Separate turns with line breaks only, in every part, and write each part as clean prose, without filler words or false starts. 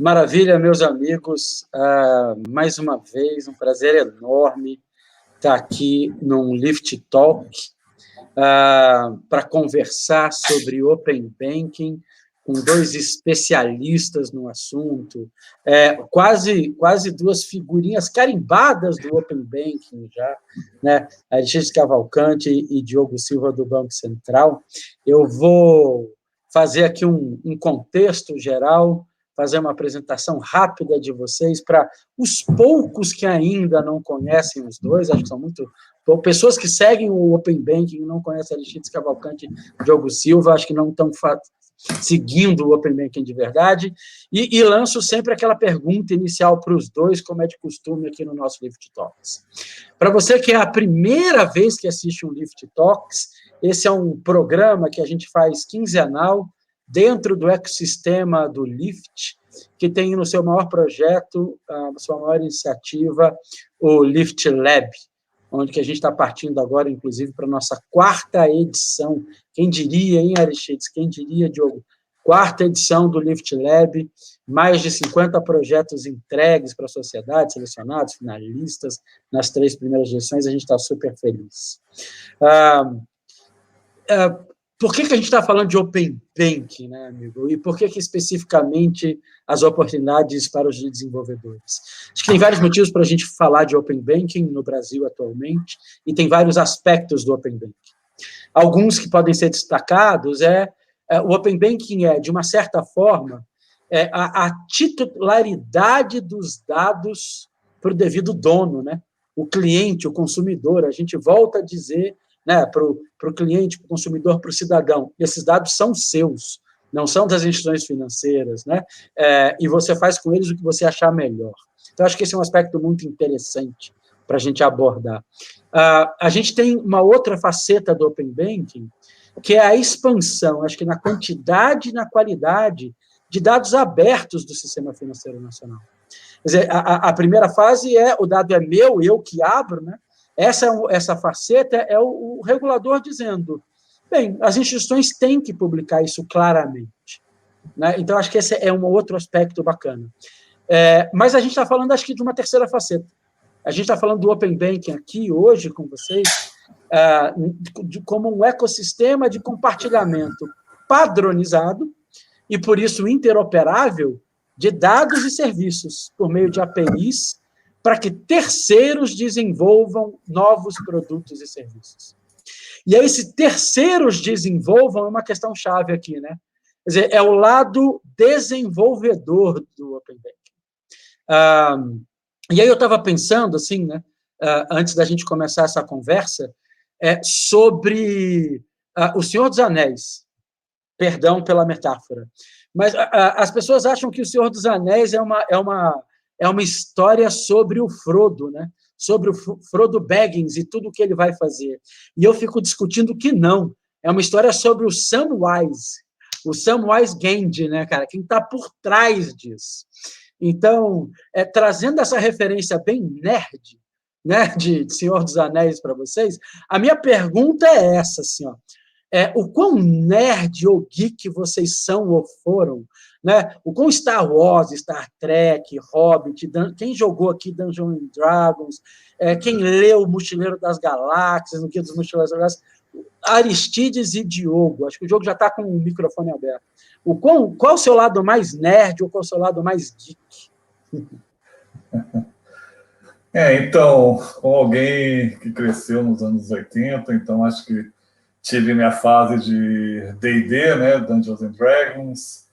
Maravilha, meus amigos. Mais uma vez, um prazer enorme estar aqui num Lift Talk para conversar sobre Open Banking com dois especialistas no assunto, quase duas figurinhas carimbadas do Open Banking já, né? Alexandre Cavalcante e Diogo Silva, do Banco Central. Eu vou fazer aqui um contexto geral, fazer uma apresentação rápida de vocês para os poucos que ainda não conhecem os dois, acho que são muito pessoas que seguem o Open Banking e não conhecem Alexandre Cavalcante e Diogo Silva, acho que não estão seguindo o Open Banking de verdade, e lanço sempre aquela pergunta inicial para os dois, como é de costume aqui no nosso Lift Talks. Para você que é a primeira vez que assiste um Lift Talks, esse é um programa que a gente faz quinzenal, dentro do ecossistema do Lift, que tem no seu maior projeto, a sua maior iniciativa, o Lift Lab, onde que a gente está partindo agora, inclusive, para a nossa quarta edição. Quem diria, hein, Aristides? Quem diria, Diogo? Quarta edição do Lift Lab, mais de 50 projetos entregues para a sociedade, selecionados, finalistas, nas 3 primeiras edições, a gente está super feliz. Por que a gente está falando de Open Banking, né, amigo? E por que especificamente as oportunidades para os desenvolvedores? Acho que tem vários motivos para a gente falar de Open Banking no Brasil atualmente, e tem vários aspectos do Open Banking. Alguns que podem ser destacados o Open Banking de uma certa forma, a titularidade dos dados para o devido dono, né? O cliente, o consumidor, a gente volta a dizer, né, para o cliente, para o consumidor, para o cidadão, esses dados são seus, não são das instituições financeiras, né? E você faz com eles o que você achar melhor. Então, acho que esse é um aspecto muito interessante para a gente abordar. A gente tem uma outra faceta do Open Banking, que é a expansão, acho que na quantidade e na qualidade de dados abertos do Sistema Financeiro Nacional. Quer dizer, a primeira fase o dado é meu, eu que abro, né? Essa faceta é o regulador dizendo, bem, as instituições têm que publicar isso claramente, né? Então, acho que esse é um outro aspecto bacana. Mas a gente está falando, acho que, de uma terceira faceta. A gente está falando do Open Banking aqui, hoje, com vocês, como um ecossistema de compartilhamento padronizado e, por isso, interoperável de dados e serviços por meio de APIs, para que terceiros desenvolvam novos produtos e serviços. E aí, esse terceiros desenvolvam é uma questão chave aqui, né? Quer dizer, é o lado desenvolvedor do Open Banking. E aí eu estava pensando, assim, né, antes da gente começar essa conversa, sobre O Senhor dos Anéis. Perdão pela metáfora. Mas as pessoas acham que O Senhor dos Anéis é uma história sobre o Frodo, né? Sobre o Frodo Baggins e tudo o que ele vai fazer. E eu fico discutindo que não. É uma história sobre o Samwise Gamgee, né, cara? Quem está por trás disso. Então, trazendo essa referência bem nerd, né, de Senhor dos Anéis para vocês, a minha pergunta é essa, assim, ó. O quão nerd ou geek vocês são ou foram, né? O quão Star Wars, Star Trek, Hobbit, quem jogou aqui Dungeons and Dragons, quem leu Mochileiro das Galáxias, no Guia dos Mochileiros das Galáxias, Aristides e Diogo, acho que o Diogo já está com o microfone aberto. Qual o seu lado mais nerd ou qual o seu lado mais geek?
Então, como alguém que cresceu nos anos 80, então acho que tive minha fase de D&D, né, Dungeons and Dragons,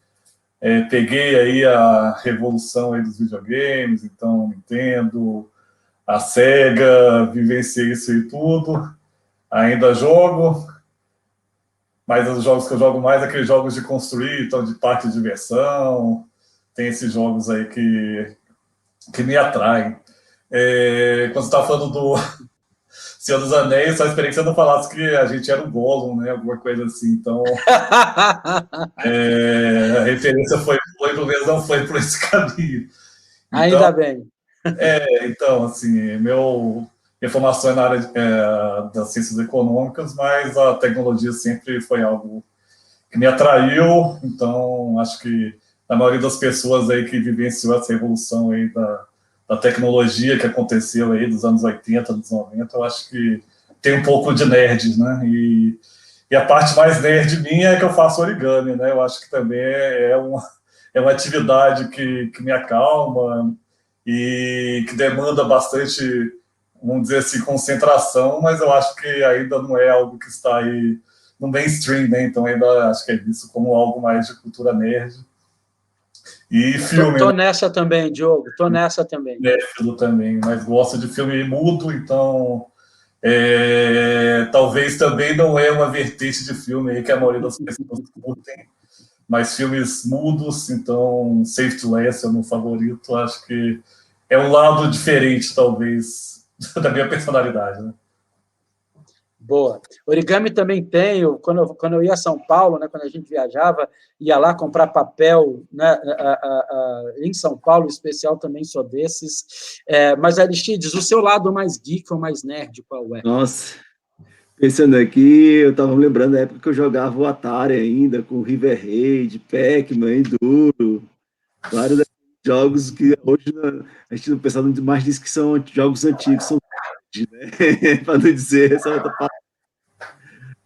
peguei aí a revolução aí dos videogames, então Nintendo, a Sega, vivenciei isso e tudo, ainda jogo, mas os jogos que eu jogo mais é aqueles jogos de construir, então de parque de diversão, tem esses jogos aí que me atraem. Quando você estava falando do Senhor dos Anéis, só esperei que você não falasse que a gente era o Gollum, né? Alguma coisa assim. Então, a referência foi, pelo menos não foi por esse caminho. Então,
ainda bem.
Então, assim, minha formação é na área das ciências econômicas, mas a tecnologia sempre foi algo que me atraiu. Então, acho que da maioria das pessoas aí que vivenciou essa evolução aí da tecnologia que aconteceu aí dos anos 80, dos 90, eu acho que tem um pouco de nerd, né? E a parte mais nerd minha é que eu faço origami, né? Eu acho que também é uma atividade que me acalma e que demanda bastante, vamos dizer assim, concentração, mas eu acho que ainda não é algo que está aí no mainstream, né? Então ainda acho que é visto como algo mais de cultura nerd. E filme,
Tô nessa também, Diogo, tô nessa também.
Néfilo também, mas gosto de filme mudo, então talvez também não é uma vertente de filme aí que a maioria das pessoas curtem, mas filmes mudos, então Safe to Last é o meu favorito, acho que é um lado diferente, talvez, da minha personalidade, né?
Boa. Origami também tenho, quando eu ia a São Paulo, né, quando a gente viajava, ia lá comprar papel, né, em São Paulo, em especial, também sou desses. Mas, Aristides, o seu lado mais geek ou mais nerd, qual é?
Nossa, pensando aqui, eu estava lembrando da época que eu jogava o Atari ainda, com River Raid, Pac-Man, Enduro, vários jogos que hoje a gente não pensa mais diz que são jogos antigos, são né? Para não dizer essa outra parte.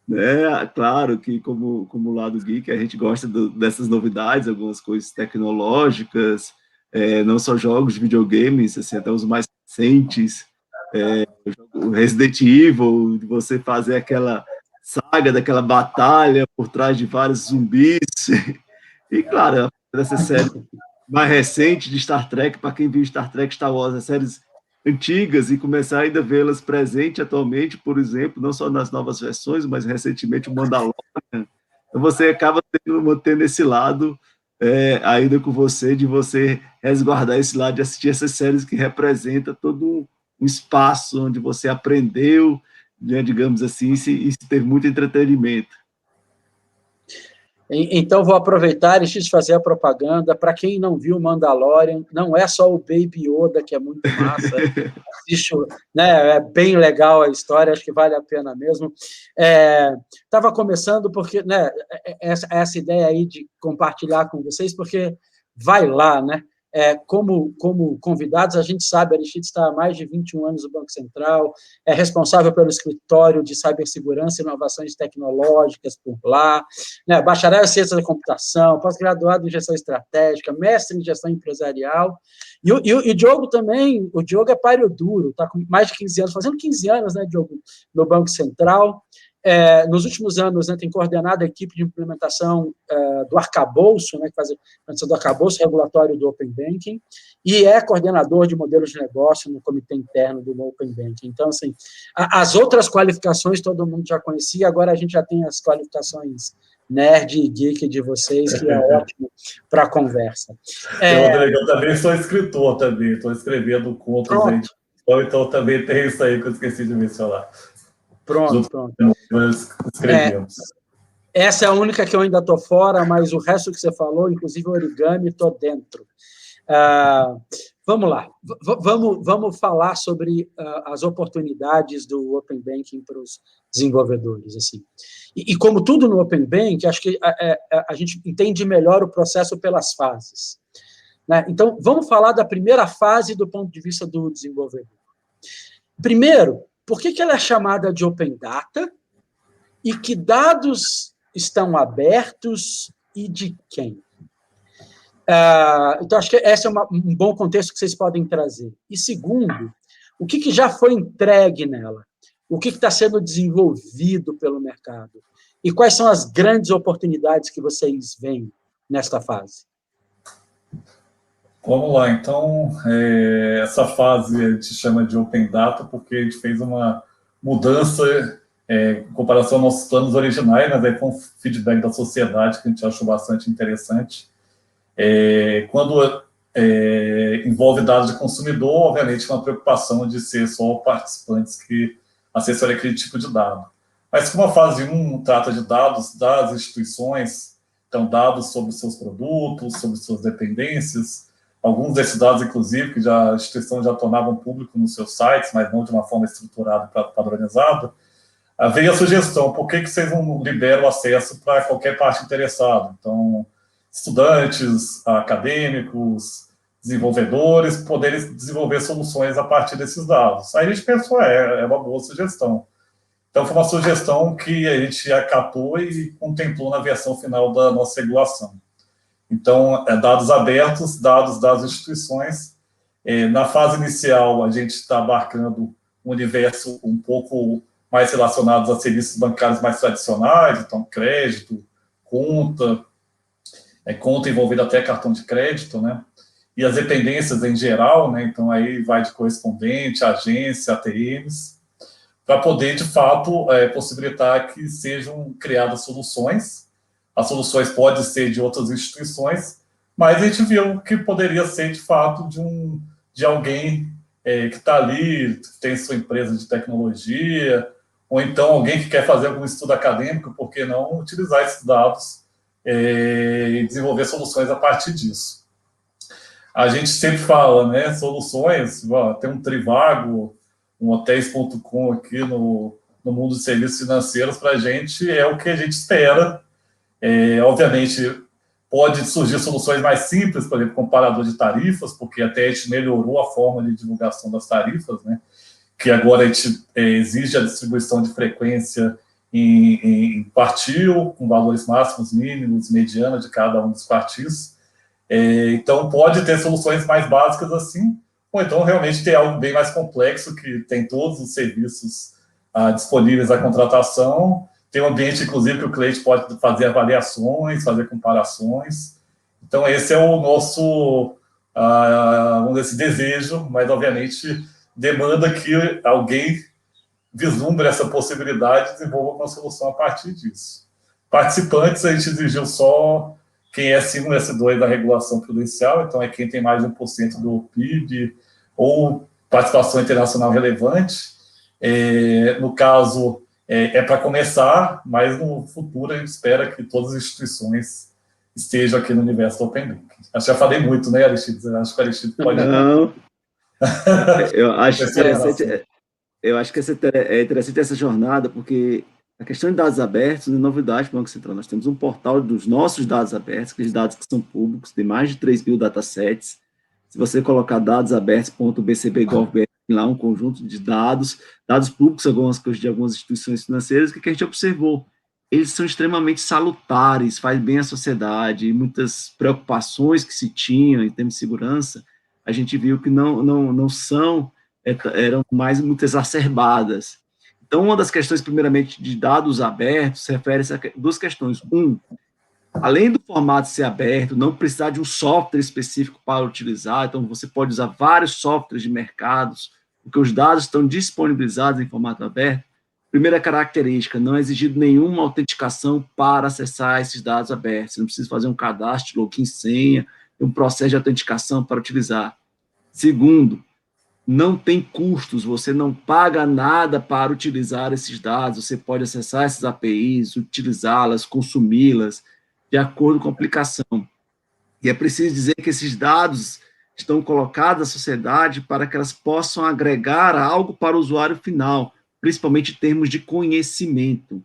Né? Claro que, como lado geek, a gente gosta dessas novidades, algumas coisas tecnológicas, não só jogos de videogames, assim, até os mais recentes, o Resident Evil, de você fazer aquela saga, daquela batalha por trás de vários zumbis. E, claro, dessa série mais recente de Star Trek, para quem viu Star Trek, Star Wars, as séries antigas e começar ainda a vê-las presentes atualmente, por exemplo, não só nas novas versões, mas recentemente o Mandalorian. Então você acaba mantendo esse lado ainda com você, de você resguardar esse lado de assistir essas séries que representa todo um espaço onde você aprendeu, né, digamos assim, e se teve muito entretenimento.
Então, vou aproveitar e fazer a propaganda. Para quem não viu Mandalorian, não é só o Baby Yoda, que é muito massa. Assiste, né, é bem legal a história, acho que vale a pena mesmo. Estava começando porque, né, essa ideia aí de compartilhar com vocês, porque vai lá, né? Como convidados, a gente sabe, a Aristides está há mais de 21 anos no Banco Central, é responsável pelo escritório de cibersegurança e inovações tecnológicas por lá, né, bacharel em ciência da computação, pós-graduado em gestão estratégica, mestre em gestão empresarial, e o Diogo também, o Diogo é páreo duro, está com mais de 15 anos, fazendo 15 anos, né, Diogo, no Banco Central. Nos últimos anos, né, tem coordenado a equipe de implementação do arcabouço, né, que faz a implementação do arcabouço regulatório do Open Banking, e é coordenador de modelos de negócio no comitê interno do Open Banking. Então, assim, as outras qualificações todo mundo já conhecia, agora a gente já tem as qualificações nerd e geek de vocês, que é ótimo para a conversa.
Eu também sou escritor também, estou escrevendo contos aí, então também tem isso aí que eu esqueci de mencionar.
Pronto.
Nós escrevemos.
Essa é a única que eu ainda estou fora, mas o resto que você falou, inclusive o origami, estou dentro. Vamos lá, vamos falar sobre as oportunidades do Open Banking para os desenvolvedores. Assim. E como tudo no Open Banking, acho que a gente entende melhor o processo pelas fases. Né? Então, vamos falar da primeira fase do ponto de vista do desenvolvedor. Primeiro, por que ela é chamada de Open Data e que dados estão abertos e de quem? Então, acho que esse é um bom contexto que vocês podem trazer. E segundo, o que já foi entregue nela? O que está sendo desenvolvido pelo mercado? E quais são as grandes oportunidades que vocês veem nesta fase?
Vamos lá, então, essa fase a gente chama de Open Data porque a gente fez uma mudança em comparação aos nossos planos originais, mas aí foi um feedback da sociedade que a gente achou bastante interessante. Quando envolve dados de consumidor, obviamente uma preocupação de ser só participantes que acessarem aquele tipo de dado. Mas como a fase 1 trata de dados das instituições, então dados sobre os seus produtos, sobre suas dependências, alguns desses dados, inclusive, que a instituição já tornavam público nos seus sites, mas não de uma forma estruturada, padronizada, veio a sugestão, por que vocês não liberam acesso para qualquer parte interessada? Então, estudantes, acadêmicos, desenvolvedores, poderem desenvolver soluções a partir desses dados. Aí a gente pensou, é uma boa sugestão. Então, foi uma sugestão que a gente acatou e contemplou na versão final da nossa regulação. Então, dados abertos, dados das instituições. Na fase inicial, a gente está abarcando um universo um pouco mais relacionado a serviços bancários mais tradicionais, então, crédito, conta envolvida até cartão de crédito, né? E as dependências em geral, né? Então, aí vai de correspondente, agência, ATMs, para poder, de fato, possibilitar que sejam criadas soluções. As soluções podem ser de outras instituições, mas a gente viu que poderia ser, de fato, de alguém que está ali, tem sua empresa de tecnologia, ou então alguém que quer fazer algum estudo acadêmico, por que não utilizar esses dados e desenvolver soluções a partir disso. A gente sempre fala, né, soluções, tem um Trivago, um hotéis.com aqui no mundo de serviços financeiros, para a gente é o que a gente espera. Obviamente, pode surgir soluções mais simples, por exemplo, comparador de tarifas, porque até a gente melhorou a forma de divulgação das tarifas, né? Que agora a gente exige a distribuição de frequência em quartil, com valores máximos, mínimos, mediana de cada um dos quartis. Então, pode ter soluções mais básicas assim, ou então realmente ter algo bem mais complexo, que tem todos os serviços disponíveis à contratação, tem um ambiente, inclusive, que o cliente pode fazer avaliações, fazer comparações. Então, esse é o nosso esse desejo, mas, obviamente, demanda que alguém vislumbre essa possibilidade e desenvolva uma solução a partir disso. Participantes, a gente exigiu só quem é S1 e S2 da regulação prudencial, então é quem tem mais de 1% do PIB ou participação internacional relevante. No caso, para começar, mas no futuro a gente espera que todas as instituições estejam aqui no universo do Open Banking. Acho que já falei muito, né, Aristides? Acho que o Aristides pode...
Não, eu acho que é interessante essa jornada, porque a questão de dados abertos não é novidade para o Banco Central. Nós temos um portal dos nossos dados abertos, aqueles dados que são públicos, tem mais de 3 mil datasets. Se você colocar dadosabertos.bcb.gov.br, lá um conjunto de dados públicos de algumas instituições financeiras, o que a gente observou? Eles são extremamente salutares, faz bem à sociedade, e muitas preocupações que se tinham em termos de segurança, a gente viu que não são, eram mais muito exacerbadas. Então, uma das questões, primeiramente, de dados abertos, refere-se a duas questões. Além do formato ser aberto, não precisar de um software específico para utilizar, então você pode usar vários softwares de mercados, porque os dados estão disponibilizados em formato aberto. Primeira característica, não é exigido nenhuma autenticação para acessar esses dados abertos, você não precisa fazer um cadastro, login, senha, um processo de autenticação para utilizar. Segundo, não tem custos, você não paga nada para utilizar esses dados, você pode acessar essas APIs, utilizá-las, consumi-las, de acordo com a aplicação. E é preciso dizer que esses dados estão colocados à sociedade para que elas possam agregar algo para o usuário final, principalmente em termos de conhecimento.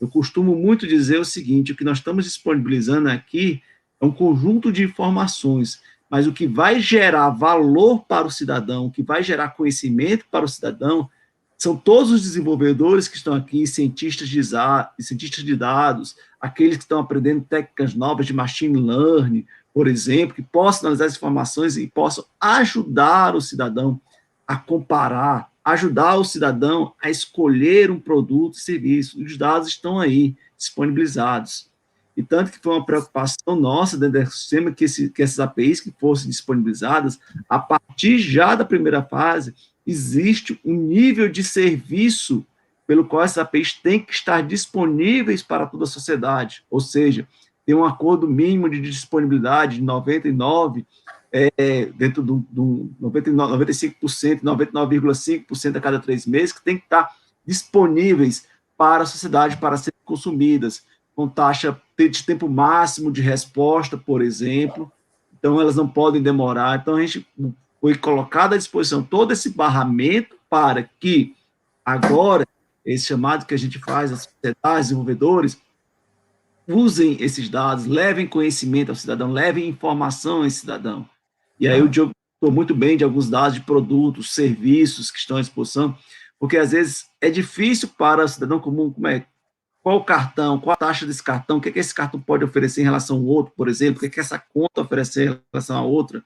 Eu costumo muito dizer o seguinte, o que nós estamos disponibilizando aqui é um conjunto de informações, mas o que vai gerar valor para o cidadão, o que vai gerar conhecimento para o cidadão, são todos os desenvolvedores que estão aqui, cientistas de dados, aqueles que estão aprendendo técnicas novas de machine learning, por exemplo, que possam analisar as informações e possam ajudar o cidadão a comparar, ajudar o cidadão a escolher um produto e serviço. Os dados estão aí, disponibilizados. E tanto que foi uma preocupação nossa dentro do sistema que essas APIs que fossem disponibilizadas, a partir já da primeira fase, existe um nível de serviço pelo qual essas APIs têm que estar disponíveis para toda a sociedade, ou seja, tem um acordo mínimo de disponibilidade de 99%, dentro do 95%, 99,5% a cada 3 meses, que tem que estar disponíveis para a sociedade, para serem consumidas, com taxa de tempo máximo de resposta, por exemplo, então elas não podem demorar. Então, a gente foi colocado à disposição todo esse barramento para que agora, esse chamado que a gente faz, as sociedades, desenvolvedores, usem esses dados, levem conhecimento ao cidadão, levem informação ao cidadão. E aí o Diogo falou muito bem de alguns dados de produtos, serviços que estão à disposição, porque às vezes é difícil para o cidadão comum, qual o cartão, qual a taxa desse cartão, o que esse cartão pode oferecer em relação ao outro, por exemplo, o que essa conta oferece em relação à outra.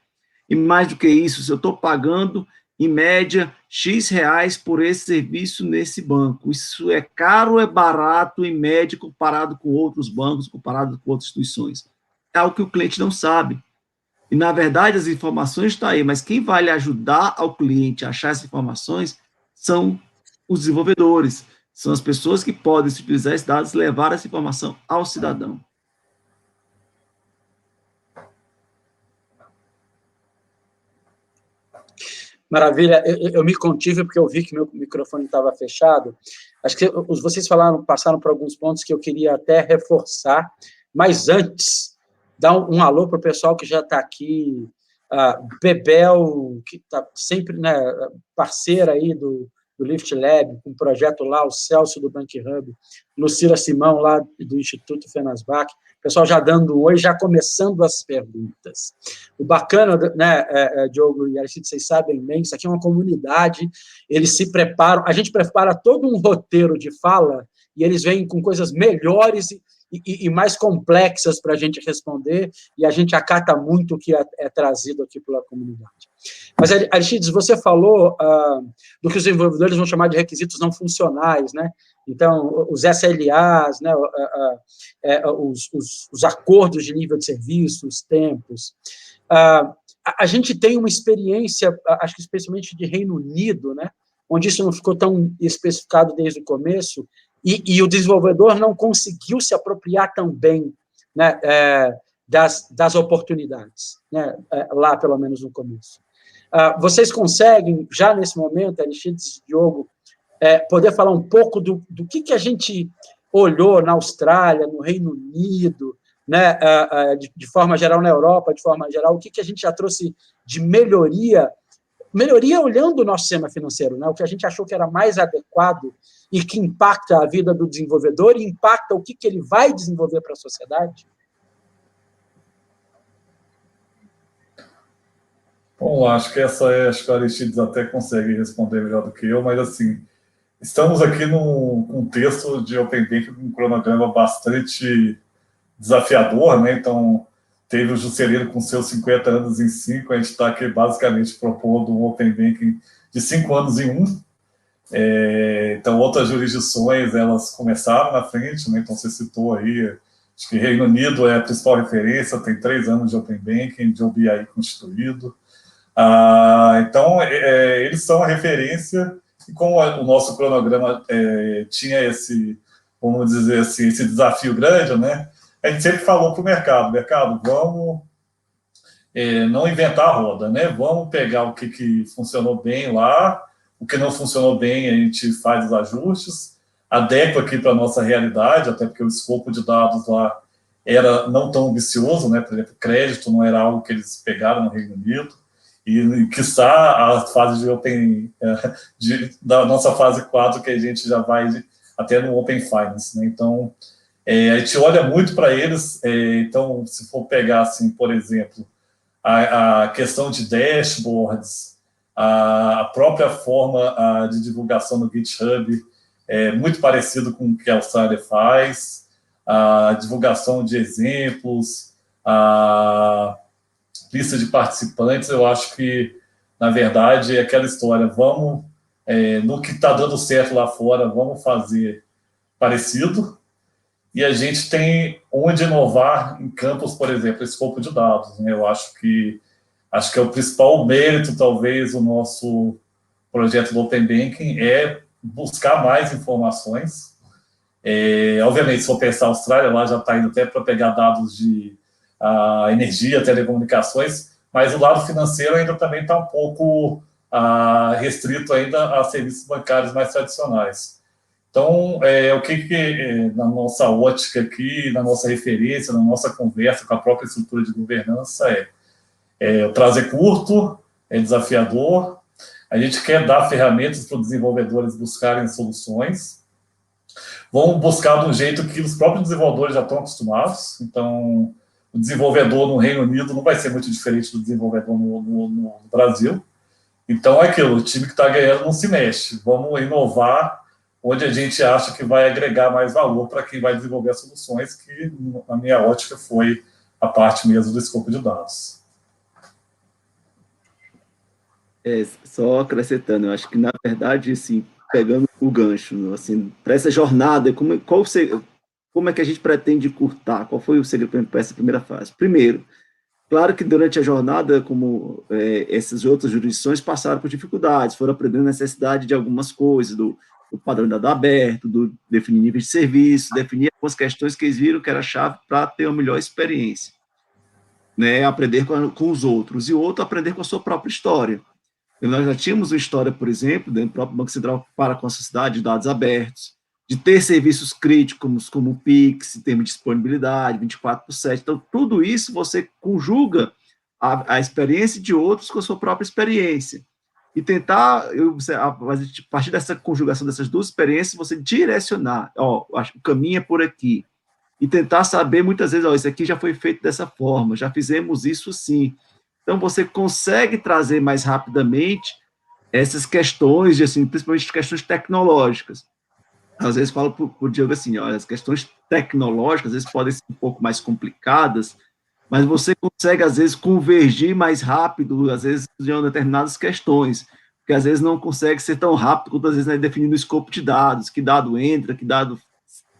E mais do que isso, se eu estou pagando, em média, X reais por esse serviço nesse banco. Isso é caro ou é barato, em média, comparado com outros bancos, comparado com outras instituições? É algo que o cliente não sabe. E, na verdade, as informações estão aí, mas quem vai lhe ajudar ao cliente a achar essas informações são os desenvolvedores, são as pessoas que podem utilizar esses dados e levar essa informação ao cidadão.
Maravilha, eu me contive porque eu vi que meu microfone estava fechado. Acho que vocês passaram por alguns pontos que eu queria até reforçar, mas antes, dar um alô para o pessoal que já está aqui, Bebel, que está sempre, né, parceira aí do Lift Lab, com o projeto lá, o Celso do Bank Hub, Lucila Simão, lá do Instituto Fenasbac, o pessoal já dando um oi, já começando as perguntas. O bacana, né, Diogo e Aristide, vocês sabem bem, isso aqui é uma comunidade, eles se preparam, a gente prepara todo um roteiro de fala, e eles vêm com coisas melhores e mais complexas para a gente responder, e a gente acata muito o que é trazido aqui pela comunidade. Mas, Aristides, você falou do que os desenvolvedores vão chamar de requisitos não funcionais, né? Então, os SLAs, né? Os acordos de nível de serviço, os tempos. A gente tem uma experiência, acho que especialmente de Reino Unido, né? Onde isso não ficou tão especificado desde o começo, e o desenvolvedor não conseguiu se apropriar tão bem, né, das oportunidades, né, lá, pelo menos, no começo. Vocês conseguem, já nesse momento, Aristides e Diogo, poder falar um pouco do que a gente olhou na Austrália, no Reino Unido, né, de forma geral na Europa, de forma geral, o que a gente já trouxe de melhoria olhando o nosso sistema financeiro, né, o que a gente achou que era mais adequado e que impacta a vida do desenvolvedor e impacta o que ele vai desenvolver para a sociedade?
Bom, acho que acho que o Aristides até consegue responder melhor do que eu, mas assim, estamos aqui num contexto de Open Banking com um cronograma bastante desafiador, né? Então, teve o Juscelino com seus 50 anos em 5, a gente está aqui basicamente propondo um Open Banking de 5 anos em 1. Então, outras jurisdições, elas começaram na frente, né? Então, você citou aí, acho que Reino Unido é a principal referência, tem 3 anos de Open Banking, de OBI constituído. Então, eles são a referência, e como o nosso cronograma tinha esse, vamos dizer assim, esse desafio grande, né? A gente sempre falou para o mercado, vamos não inventar a roda, né? Vamos pegar o que funcionou bem lá, o que não funcionou bem a gente faz os ajustes, adequa aqui para a nossa realidade, até porque o escopo de dados lá era não tão ambicioso, né? Por exemplo, crédito não era algo que eles pegaram no Reino Unido, e quiçá a fase de Open, da nossa fase 4, que a gente já vai até no Open Finance, né? Então, a gente olha muito para eles, então, se for pegar, assim, por exemplo, a questão de dashboards, a própria forma de divulgação no GitHub é muito parecido com o que a Austrália faz, a divulgação de exemplos, a lista de participantes, eu acho que, na verdade, é aquela história, vamos, no que está dando certo lá fora, vamos fazer parecido, e a gente tem onde inovar em campos, por exemplo, escopo de dados, né? Eu acho que é o principal mérito, talvez, do nosso projeto do Open Banking é buscar mais informações. Obviamente, se for pensar a Austrália, lá já está indo até para pegar dados de energia, telecomunicações, mas o lado financeiro ainda também está um pouco restrito ainda a serviços bancários mais tradicionais. Então, o que na nossa ótica aqui, na nossa referência, na nossa conversa com a própria estrutura de governança o prazo é curto, é desafiador, a gente quer dar ferramentas para os desenvolvedores buscarem soluções, Vão buscar de um jeito que os próprios desenvolvedores já estão acostumados. Então, o desenvolvedor no Reino Unido não vai ser muito diferente do desenvolvedor no Brasil. Então, é aquilo, o time que está ganhando não se mexe. Vamos inovar onde a gente acha que vai agregar mais valor para quem vai desenvolver as soluções, que, na minha ótica, foi a parte mesmo do escopo de dados.
Só acrescentando, eu acho que, na verdade, assim, pegando o gancho, assim, para essa jornada, como é que a gente pretende encurtar? Qual foi o segredo para essa primeira fase? Primeiro, claro que durante a jornada, como essas outras jurisdições passaram por dificuldades, foram aprendendo a necessidade de algumas coisas, do padrão de dado aberto, do definir níveis de serviço, definir algumas questões que eles viram que era chave para ter uma melhor experiência, né? Aprender com os outros, e o outro aprender com a sua própria história. Nós já tínhamos uma história, por exemplo, dentro do próprio Banco Central para com a sociedade de dados abertos, de ter serviços críticos como o Pix, em termos de disponibilidade, 24/7. Então, tudo isso você conjuga a experiência de outros com a sua própria experiência. E tentar, a partir dessa conjugação dessas duas experiências, você direcionar, acho que o caminho é por aqui. E tentar saber, muitas vezes, isso aqui já foi feito dessa forma, já fizemos isso sim. Então, você consegue trazer mais rapidamente essas questões, assim, principalmente questões tecnológicas. Às vezes falo para o Diogo assim, olha, as questões tecnológicas, às vezes podem ser um pouco mais complicadas, mas você consegue, às vezes, convergir mais rápido, às vezes, de determinadas questões, porque às vezes não consegue ser tão rápido quanto, às vezes, né, definindo o escopo de dados, que dado entra, que dado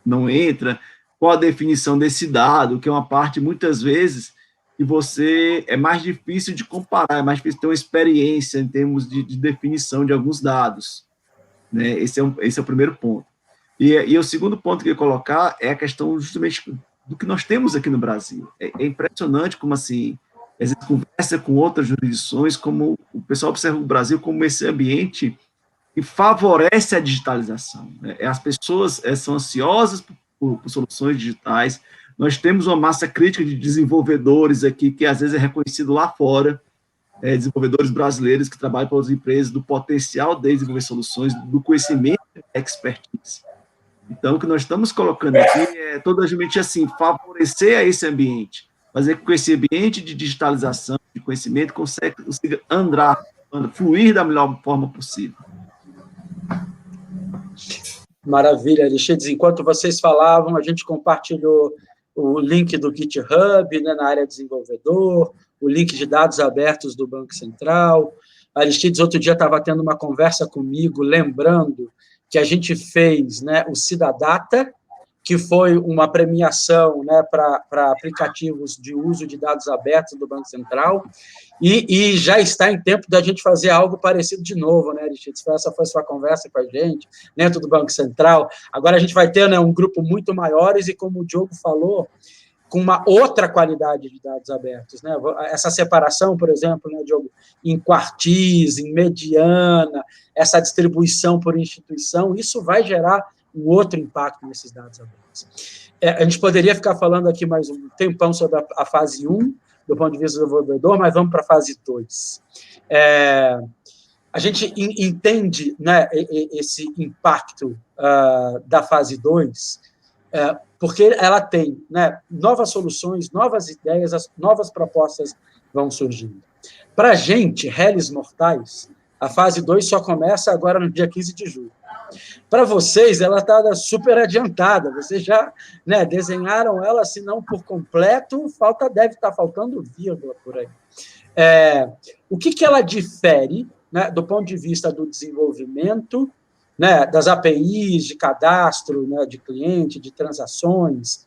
não entra, qual a definição desse dado, que é uma parte, muitas vezes, que você é mais difícil de comparar, é mais difícil ter uma experiência em termos de definição de alguns dados, né? Esse é o primeiro ponto. E o segundo ponto que eu ia colocar é a questão justamente do que nós temos aqui no Brasil. É impressionante como, assim, a gente conversa com outras jurisdições, como o pessoal observa o Brasil como esse ambiente que favorece a digitalização, né? As pessoas são ansiosas por soluções digitais. Nós temos uma massa crítica de desenvolvedores aqui, que às vezes é reconhecido lá fora, desenvolvedores brasileiros que trabalham para as empresas, do potencial de desenvolver soluções, do conhecimento e expertise. Então, o que nós estamos colocando aqui é totalmente assim, favorecer a esse ambiente, fazer com que esse ambiente de digitalização, de conhecimento, consiga fluir da melhor forma possível.
Maravilha, Aristides. Enquanto vocês falavam, a gente compartilhou o link do GitHub, né, na área desenvolvedor, o link de dados abertos do Banco Central. Aristides, outro dia, estava tendo uma conversa comigo, lembrando que a gente fez, né, o Cidadata, que foi uma premiação, né, para aplicativos de uso de dados abertos do Banco Central, e já está em tempo da gente fazer algo parecido de novo, né, Aristides? Essa foi a sua conversa com a gente, dentro do Banco Central. Agora a gente vai ter, né, um grupo muito maiores e, como o Diogo falou, com uma outra qualidade de dados abertos, né? Essa separação, por exemplo, né, Diogo, em quartis, em mediana, essa distribuição por instituição, isso vai gerar um outro impacto nesses dados abertos. A gente poderia ficar falando aqui mais um tempão sobre a fase 1, do ponto de vista do desenvolvedor, mas vamos para a fase 2. A gente entende, né, esse impacto da fase 2, porque ela tem, né, novas soluções, novas ideias, as novas propostas vão surgindo. Para a gente, réis mortais, a fase 2 só começa agora no dia 15 de julho. Para vocês, ela está super adiantada, vocês já, né, desenharam ela, se não por completo, deve estar faltando vírgula por aí. O que ela difere, né, do ponto de vista do desenvolvimento, né, das APIs, de cadastro, né, de cliente, de transações,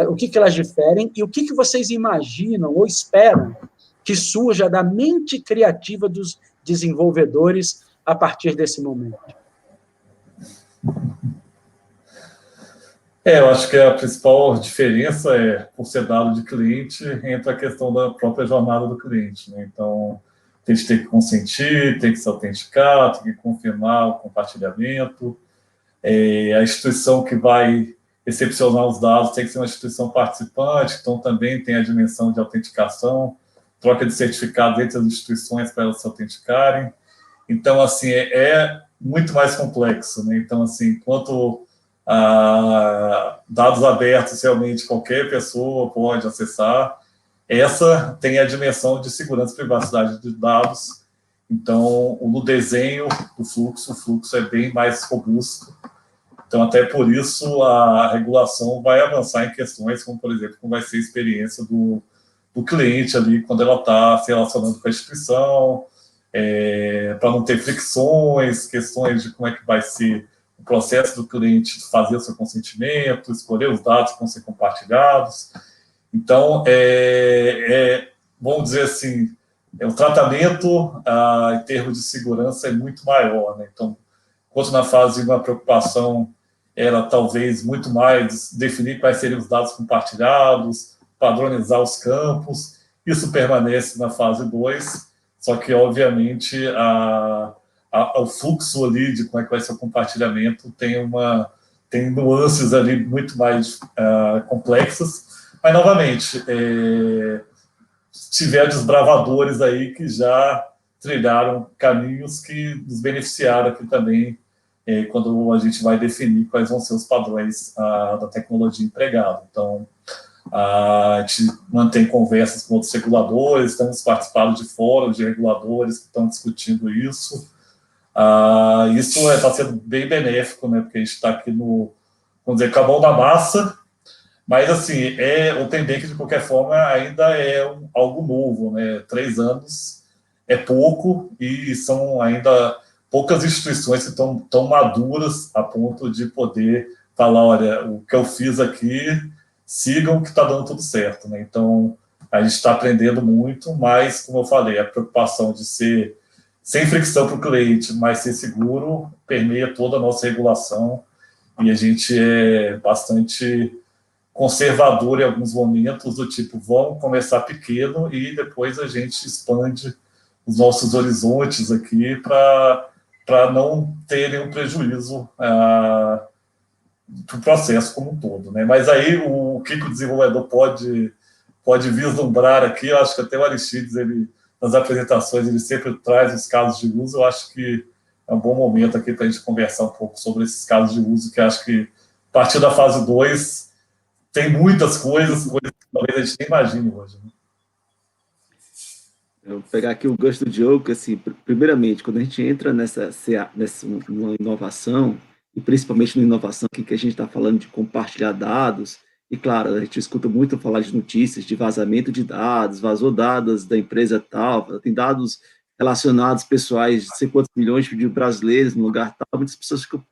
o que elas diferem e o que vocês imaginam ou esperam que surja da mente criativa dos desenvolvedores a partir desse momento?
Eu acho que a principal diferença por ser dado de cliente, entra a questão da própria jornada do cliente, né? Então, a gente tem que consentir, tem que se autenticar, tem que confirmar o compartilhamento. A instituição que vai recepcionar os dados tem que ser uma instituição participante, então também tem a dimensão de autenticação, troca de certificados entre as instituições para elas se autenticarem. Então, assim, é muito mais complexo, né? Então, assim, enquanto dados abertos, realmente qualquer pessoa pode acessar. Essa tem a dimensão de segurança e privacidade de dados. Então, no desenho do fluxo, o fluxo é bem mais robusto. Então, até por isso, a regulação vai avançar em questões como, por exemplo, como vai ser a experiência do cliente ali quando ela está se relacionando com a instituição, para não ter fricções, questões de como é que vai ser o processo do cliente fazer o seu consentimento, escolher os dados que vão ser compartilhados. Então, vamos dizer assim, o tratamento em termos de segurança é muito maior, né? Então, enquanto na fase de uma preocupação era talvez muito mais definir quais seriam os dados compartilhados, padronizar os campos, isso permanece na fase 2, só que, obviamente, o fluxo ali de como é que vai ser o compartilhamento tem nuances ali muito mais complexas, mas, novamente, tiver desbravadores aí que já trilharam caminhos que nos beneficiaram aqui também, quando a gente vai definir quais vão ser os padrões da tecnologia empregada. Então, a gente mantém conversas com outros reguladores, estamos participando de fóruns de reguladores que estão discutindo isso. Isso está sendo bem benéfico, né, porque a gente está aqui vamos dizer, com a mão na massa, mas, assim, Open Bank, de qualquer forma, ainda é algo novo, né? 3 anos é pouco e são ainda poucas instituições que estão tão maduras a ponto de poder falar, olha, o que eu fiz aqui, sigam que está dando tudo certo, né? Então, a gente está aprendendo muito, mas, como eu falei, a preocupação de ser sem fricção para o cliente, mas ser seguro, permeia toda a nossa regulação e a gente é bastante conservador em alguns momentos, do tipo, vamos começar pequeno e depois a gente expande os nossos horizontes aqui para não ter nenhum prejuízo para o processo como um todo, né? Mas aí o que o desenvolvedor pode vislumbrar aqui, eu acho que até o Aristides, nas apresentações, ele sempre traz os casos de uso, eu acho que é um bom momento aqui para a gente conversar um pouco sobre esses casos de uso, que acho que a partir da fase 2 tem muitas coisas que talvez a gente nem imagine hoje. Né?
Eu vou pegar aqui o gancho do Diogo, que, assim, primeiramente, quando a gente entra nessa uma inovação, e principalmente na inovação que a gente está falando de compartilhar dados, e claro, a gente escuta muito falar de notícias, de vazamento de dados, vazou dados da empresa tal, tem dados relacionados pessoais de sei quantos milhões de brasileiros no lugar tal, muitas pessoas ficam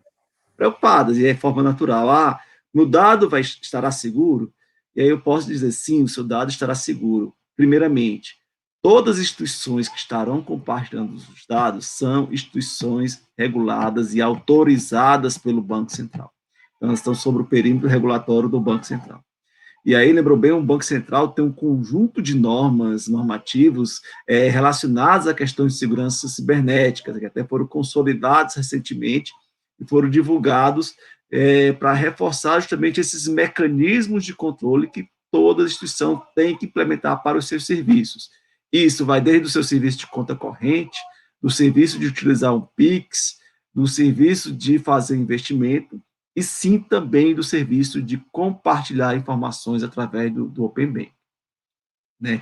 preocupadas, e é de forma natural. Meu dado estará seguro? E aí eu posso dizer, sim, o seu dado estará seguro. Primeiramente, todas as instituições que estarão compartilhando os dados são instituições reguladas e autorizadas pelo Banco Central. Então, elas estão sobre o perímetro regulatório do Banco Central. E aí, lembrou bem, o Banco Central tem um conjunto de normativos relacionados à questão de segurança cibernética, que até foram consolidados recentemente e foram divulgados para reforçar justamente esses mecanismos de controle que toda instituição tem que implementar para os seus serviços. Isso vai desde o seu serviço de conta corrente, do serviço de utilizar um Pix, do serviço de fazer investimento, e sim também do serviço de compartilhar informações através do Open Bank. Né?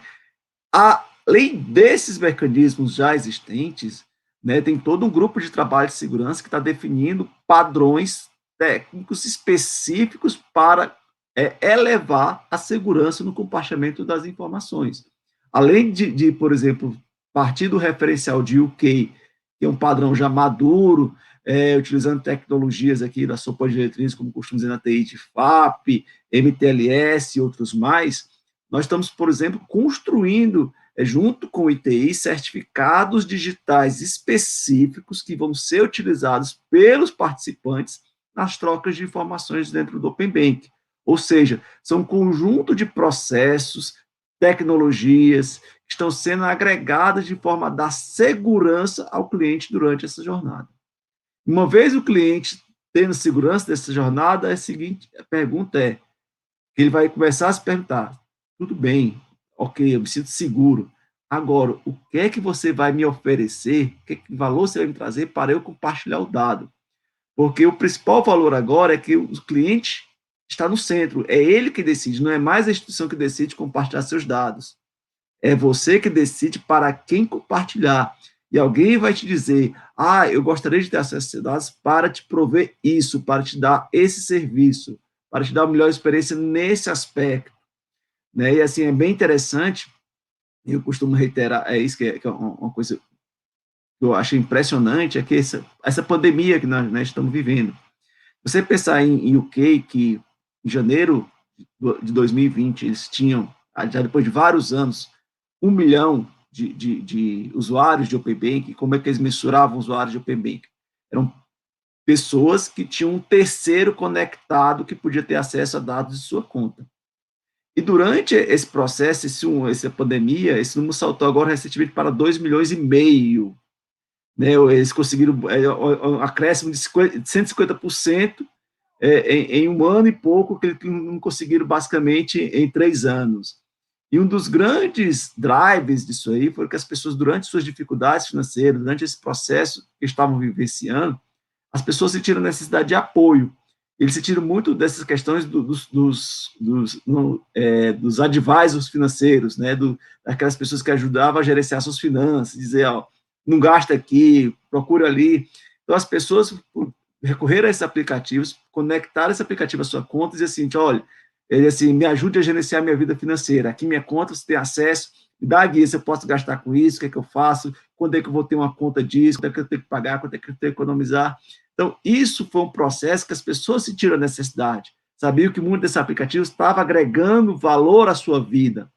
Além desses mecanismos já existentes, né, tem todo um grupo de trabalho de segurança que está definindo padrões técnicos específicos para elevar a segurança no compartilhamento das informações. Além de, por exemplo, partir do referencial de UK, que é um padrão já maduro, utilizando tecnologias aqui da sopa de diretrizes, como costumo dizer na TI, de FAP, MTLS e outros mais, nós estamos, por exemplo, construindo, junto com o ITI, certificados digitais específicos que vão ser utilizados pelos participantes nas trocas de informações dentro do Open Bank. Ou seja, são um conjunto de processos, tecnologias que estão sendo agregadas de forma a dar segurança ao cliente durante essa jornada. Uma vez o cliente tendo segurança dessa jornada, a pergunta é, ele vai começar a se perguntar, tudo bem, ok, eu me sinto seguro, agora, o que é que você vai me oferecer, que valor você vai me trazer para eu compartilhar o dado? Porque o principal valor agora é que o cliente está no centro, é ele que decide, não é mais a instituição que decide compartilhar seus dados. É você que decide para quem compartilhar. E alguém vai te dizer, eu gostaria de ter acesso a esses dados para te prover isso, para te dar esse serviço, para te dar uma melhor experiência nesse aspecto. Né? E assim, é bem interessante, eu costumo reiterar, é isso que é uma coisa que eu acho impressionante, é que essa pandemia que nós estamos vivendo. Você pensar em UK, que em janeiro de 2020 eles tinham, já depois de vários anos, 1 milhão de usuários de Open Banking. Como é que eles mensuravam usuários de Open Banking? Eram pessoas que tinham um terceiro conectado que podia ter acesso a dados de sua conta. E durante esse processo, essa pandemia, esse número saltou agora recentemente para 2,5 milhões. Né? Eles conseguiram um acréscimo de 150% em um ano e pouco, que eles não conseguiram basicamente em 3 anos. E um dos grandes drives disso aí foi que as pessoas, durante suas dificuldades financeiras, durante esse processo que estavam vivenciando, as pessoas sentiram necessidade de apoio. Eles sentiram muito dessas questões dos advisors financeiros, né? Daquelas pessoas que ajudavam a gerenciar suas finanças, dizer, não gasta aqui, procura ali. Então, as pessoas recorreram a esses aplicativos, conectaram esse aplicativo à sua conta e dizer assim, olha, ele assim, me ajude a gerenciar minha vida financeira. Aqui minha conta, você tem acesso, me dá a guia se eu posso gastar com isso, o que é que eu faço, quando é que eu vou ter uma conta disso, quando é que eu tenho que pagar, quando é que eu tenho que economizar. Então, isso foi um processo que as pessoas sentiram a necessidade, sabiam que muitos desses aplicativos estavam agregando valor à sua vida.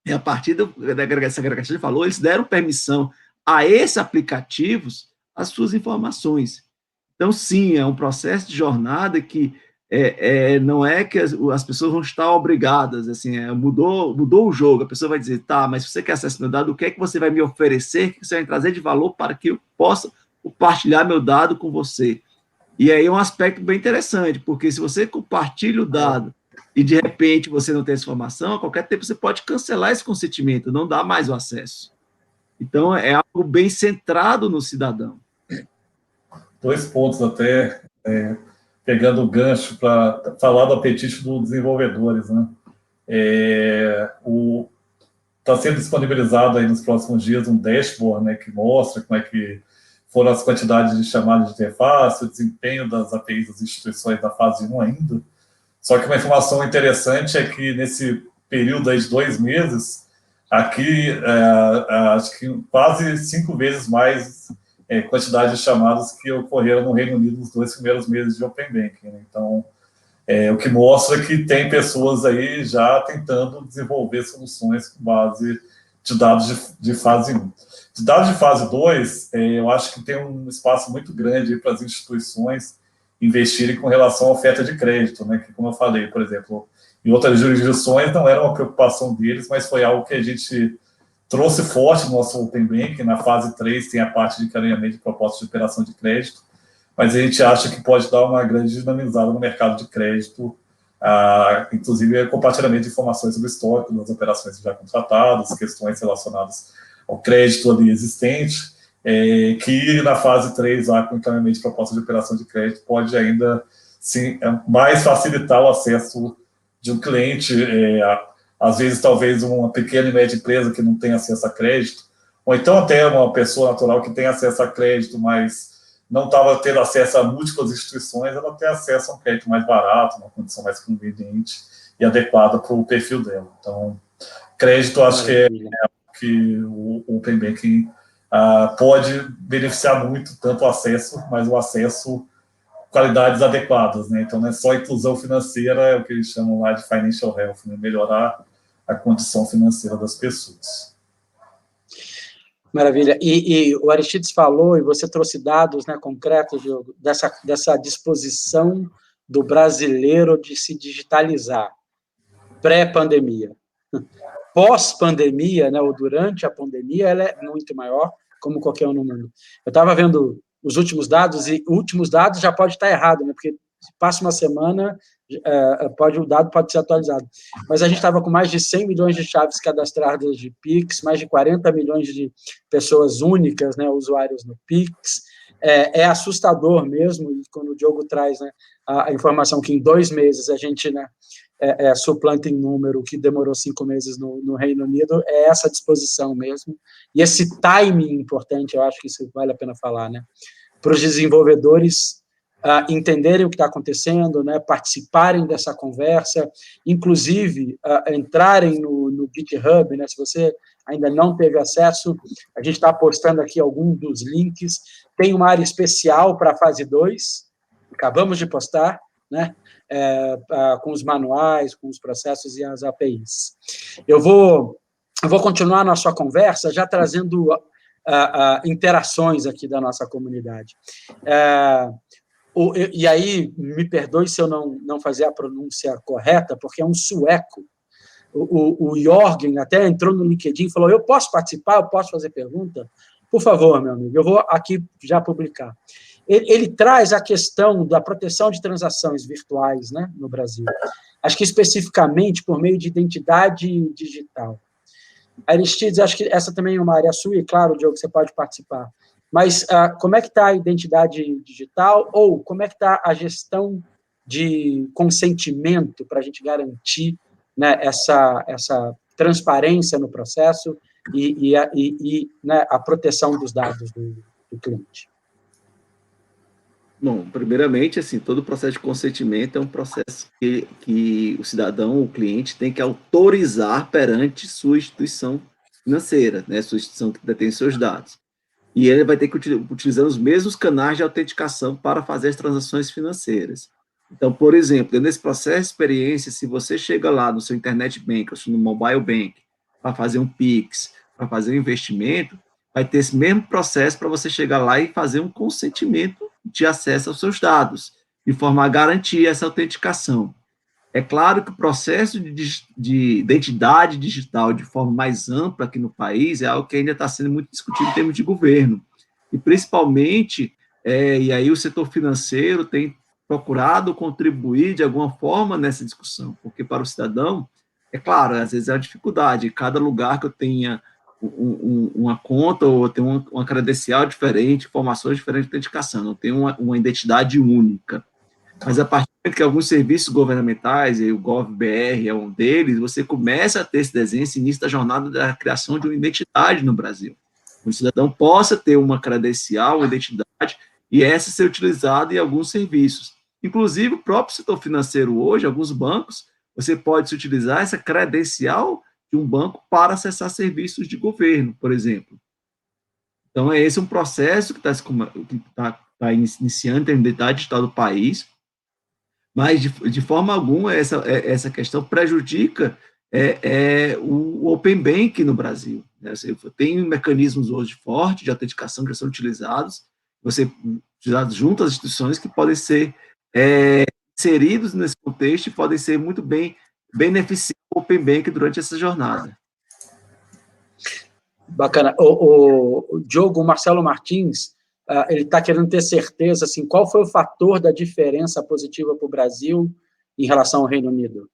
E a partir dessa agregação de valor, eles deram permissão a esses aplicativos as suas informações. Então, sim, é um processo de jornada que não é que as pessoas vão estar obrigadas, assim, mudou o jogo, a pessoa vai dizer, tá, mas se você quer acesso ao meu dado, o que é que você vai me oferecer, o que você vai trazer de valor para que eu possa compartilhar meu dado com você? E aí é um aspecto bem interessante, porque se você compartilha o dado e de repente você não tem essa informação, a qualquer tempo você pode cancelar esse consentimento, não dá mais o acesso. Então, é algo bem centrado no cidadão.
2 pontos até, pegando o gancho para falar do apetite dos desenvolvedores, né? Está sendo disponibilizado aí nos próximos dias um dashboard, né, que mostra como é que foram as quantidades de chamadas de interface, o desempenho das APIs das instituições da fase 1 ainda. Só que uma informação interessante é que nesse período aí de 2 meses, aqui, acho que quase 5 vezes mais quantidade de chamadas que ocorreram no Reino Unido nos 2 primeiros meses de Open Banking. Né? Então, o que mostra que tem pessoas aí já tentando desenvolver soluções com base de dados de fase 1. De dados de fase 2, eu acho que tem um espaço muito grande para as instituições investirem com relação à oferta de crédito, né? Que, como eu falei, por exemplo, em outras jurisdições não era uma preocupação deles, mas foi algo que a gente trouxe forte no nosso Open Banking. Na fase 3 tem a parte de encaminhamento de propostas de operação de crédito, mas a gente acha que pode dar uma grande dinamizada no mercado de crédito, inclusive compartilhamento de informações sobre o histórico das operações já contratadas, questões relacionadas ao crédito ali existente, que na fase 3, lá, com encaminhamento de proposta de operação de crédito, pode ainda sim, mais facilitar o acesso de um cliente, às vezes talvez uma pequena e média empresa que não tem acesso a crédito, ou então até uma pessoa natural que tem acesso a crédito, mas não estava tendo acesso a múltiplas instituições, ela tem acesso a um crédito mais barato, uma condição mais conveniente e adequada para o perfil dela. Então, crédito, acho que é que o Open Banking pode beneficiar muito, tanto o acesso, mas o acesso qualidades adequadas, né? Então, não é só inclusão financeira, é o que eles chamam lá de financial health, né? Melhorar a condição financeira das pessoas.
Maravilha. E o Aristides falou, e você trouxe dados, né, concretos, Diogo, dessa disposição do brasileiro de se digitalizar, pré-pandemia. Pós-pandemia, né, ou durante a pandemia, ela é muito maior, como qualquer um no mundo. Eu estava vendo os últimos dados, e últimos dados já pode estar errado, né, porque passa uma semana, o dado pode ser atualizado. Mas a gente estava com mais de 100 milhões de chaves cadastradas de Pix, mais de 40 milhões de pessoas únicas, né, usuários no Pix, É assustador mesmo, e quando o Diogo traz, né, a informação que em 2 meses a gente, né, suplanta em número que demorou 5 meses no Reino Unido, é essa disposição mesmo, e esse timing importante, eu acho que isso vale a pena falar, né, para os desenvolvedores entenderem o que está acontecendo, né, participarem dessa conversa, inclusive entrarem no GitHub, né, se você ainda não teve acesso, a gente está postando aqui alguns dos links, tem uma área especial para a fase 2, acabamos de postar, né, com os manuais, com os processos e as APIs. Eu vou continuar a nossa conversa já trazendo interações aqui da nossa comunidade. E aí, me perdoe se eu não fazer a pronúncia correta, porque é um sueco. O Jorgen até entrou no LinkedIn e falou, eu posso participar, eu posso fazer pergunta? Por favor, meu amigo, eu vou aqui já publicar. Ele traz a questão da proteção de transações virtuais, né, no Brasil. Acho que especificamente por meio de identidade digital. Aristides, acho que essa também é uma área sua, e claro, Diogo, você pode participar. Mas como é que está a identidade digital, ou como é que está a gestão de consentimento para a gente garantir, né, essa transparência no processo e né, a proteção dos dados do cliente?
Bom, primeiramente, assim, todo processo de consentimento é um processo que o cidadão, o cliente, tem que autorizar perante sua instituição financeira, né, sua instituição que detém seus dados. E ele vai ter que utilizar os mesmos canais de autenticação para fazer as transações financeiras. Então, por exemplo, nesse processo de experiência, se você chega lá no seu internet bank, ou no mobile bank, para fazer um Pix, para fazer um investimento, vai ter esse mesmo processo para você chegar lá e fazer um consentimento de acesso aos seus dados, de forma a garantir essa autenticação. É claro que o processo de identidade digital de forma mais ampla aqui no país é algo que ainda está sendo muito discutido em termos de governo. E, principalmente, e aí o setor financeiro tem procurado contribuir de alguma forma nessa discussão, porque para o cidadão, é claro, às vezes é uma dificuldade, cada lugar que eu tenha uma conta ou tem uma credencial diferente, informações diferentes de autenticação, não tem uma identidade única. Mas a partir do momento que alguns serviços governamentais, e o GovBR é um deles, você começa a ter esse desenho, esse início da jornada da criação de uma identidade no Brasil. O cidadão possa ter uma credencial, uma identidade, e essa ser utilizada em alguns serviços. Inclusive, o próprio setor financeiro hoje, alguns bancos, você pode se utilizar essa credencial de um banco para acessar serviços de governo, por exemplo. Então, esse é um processo que está iniciando a identidade digital do país, mas de forma alguma essa questão prejudica o Open Bank no Brasil. Né? Tem mecanismos hoje fortes de autenticação que são utilizados, junto às instituições que podem ser inseridos nesse contexto e podem ser muito bem beneficiar o Open Bank durante essa jornada.
Bacana. O Diogo, o Marcelo Martins, ele está querendo ter certeza, assim, qual foi o fator da diferença positiva para o Brasil em relação ao Reino Unido,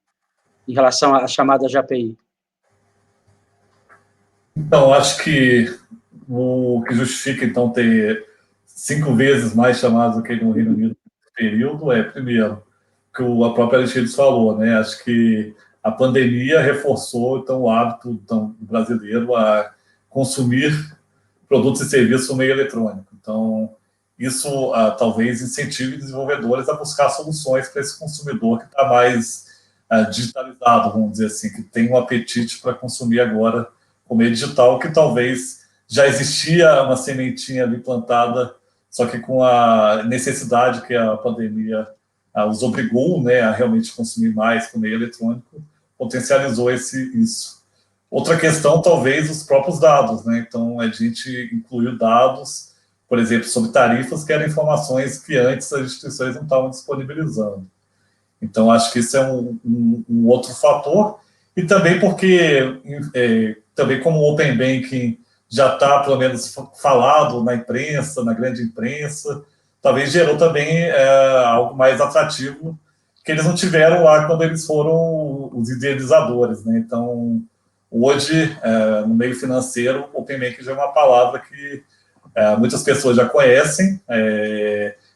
em relação à chamada API?
Então, acho que o que justifica, então, ter 5 vezes mais chamadas do que no Reino Unido nesse período primeiro, que a própria Aristides falou, né? Acho que a pandemia reforçou, então, o hábito do brasileiro a consumir produtos e serviços no meio eletrônico. Então, isso talvez incentive desenvolvedores a buscar soluções para esse consumidor que está mais digitalizado, vamos dizer assim, que tem um apetite para consumir agora o meio digital, que talvez já existia uma sementinha ali plantada, só que com a necessidade que a pandemia os obrigou, né, a realmente consumir mais com o meio eletrônico, potencializou isso. Outra questão, talvez, os próprios dados, né? Então, a gente incluiu dados, por exemplo, sobre tarifas, que eram informações que antes as instituições não estavam disponibilizando. Então, acho que isso é um outro fator. E também porque, também como o Open Banking já está, pelo menos, falado na imprensa, na grande imprensa, talvez gerou também algo mais atrativo que eles não tiveram lá quando eles foram os idealizadores, né? Então, hoje, no meio financeiro, Open Banking já é uma palavra que Muitas pessoas já conhecem,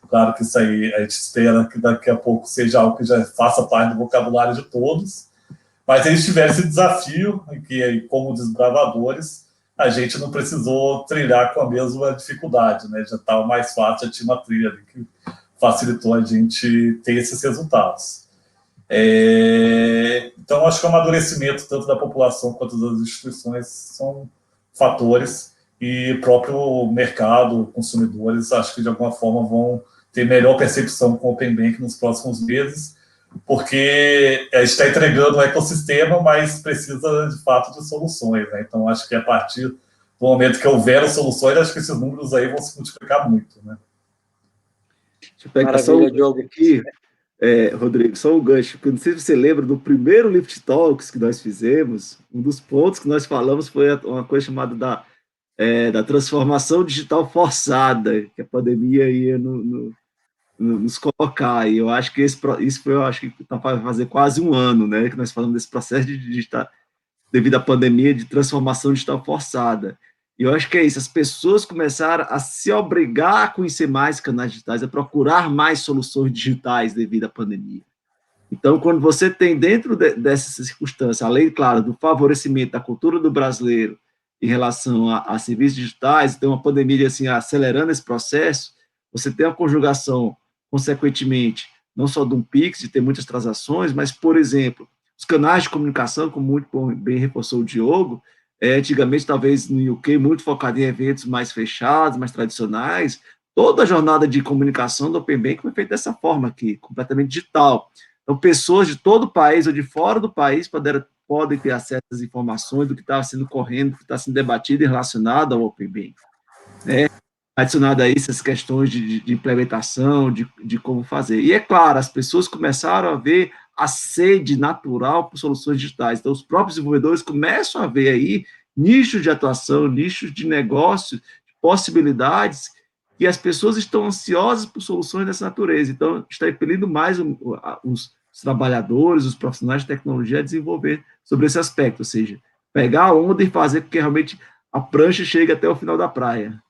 claro que isso aí a gente espera que daqui a pouco seja algo que já faça parte do vocabulário de todos, mas eles tiveram esse desafio, que como desbravadores, a gente não precisou trilhar com a mesma dificuldade, né? Já estava mais fácil, já tinha uma trilha ali que facilitou a gente ter esses resultados. Então, acho que o amadurecimento tanto da população quanto das instituições são fatores, e o próprio mercado, consumidores, acho que de alguma forma vão ter melhor percepção com o Open Bank nos próximos meses, porque a gente está entregando um ecossistema, mas precisa de fato de soluções, né? Então, acho que a partir do momento que houver soluções, acho que esses números aí vão se multiplicar muito, né?
Deixa eu pegar só um Diogo aqui, Rodrigo, só um gancho, porque não sei se você lembra do primeiro Lift Talks que nós fizemos, um dos pontos que nós falamos foi uma coisa chamada da transformação digital forçada, que a pandemia ia nos colocar, e eu acho que isso foi, eu acho que está para fazer quase um ano, né, que nós falamos desse processo de digital, devido à pandemia, de transformação digital forçada. E eu acho que é isso, as pessoas começaram a se obrigar a conhecer mais canais digitais, a procurar mais soluções digitais devido à pandemia. Então, quando você tem dentro dessa circunstância, além, claro, do favorecimento da cultura do brasileiro em relação a serviços digitais, tem uma pandemia assim, acelerando esse processo, você tem a conjugação, consequentemente, não só de um Pix, de ter muitas transações, mas, por exemplo, os canais de comunicação, como muito bem reforçou o Diogo, antigamente, talvez no UK, muito focado em eventos mais fechados, mais tradicionais, toda a jornada de comunicação do Open Bank foi feita dessa forma aqui, completamente digital. Então, pessoas de todo o país ou de fora do país podem ter acesso às informações do que está sendo correndo, do que está sendo debatido e relacionado ao Open Bank, né? Adicionado a isso as questões de implementação, de como fazer. E, é claro, as pessoas começaram a ver a sede natural por soluções digitais. Então, os próprios desenvolvedores começam a ver aí nichos de atuação, nichos de negócio, possibilidades, e as pessoas estão ansiosas por soluções dessa natureza. Então, está impelindo mais os trabalhadores, os profissionais de tecnologia a desenvolver sobre esse aspecto, ou seja, pegar a onda e fazer com que realmente a prancha chegue até o final da praia.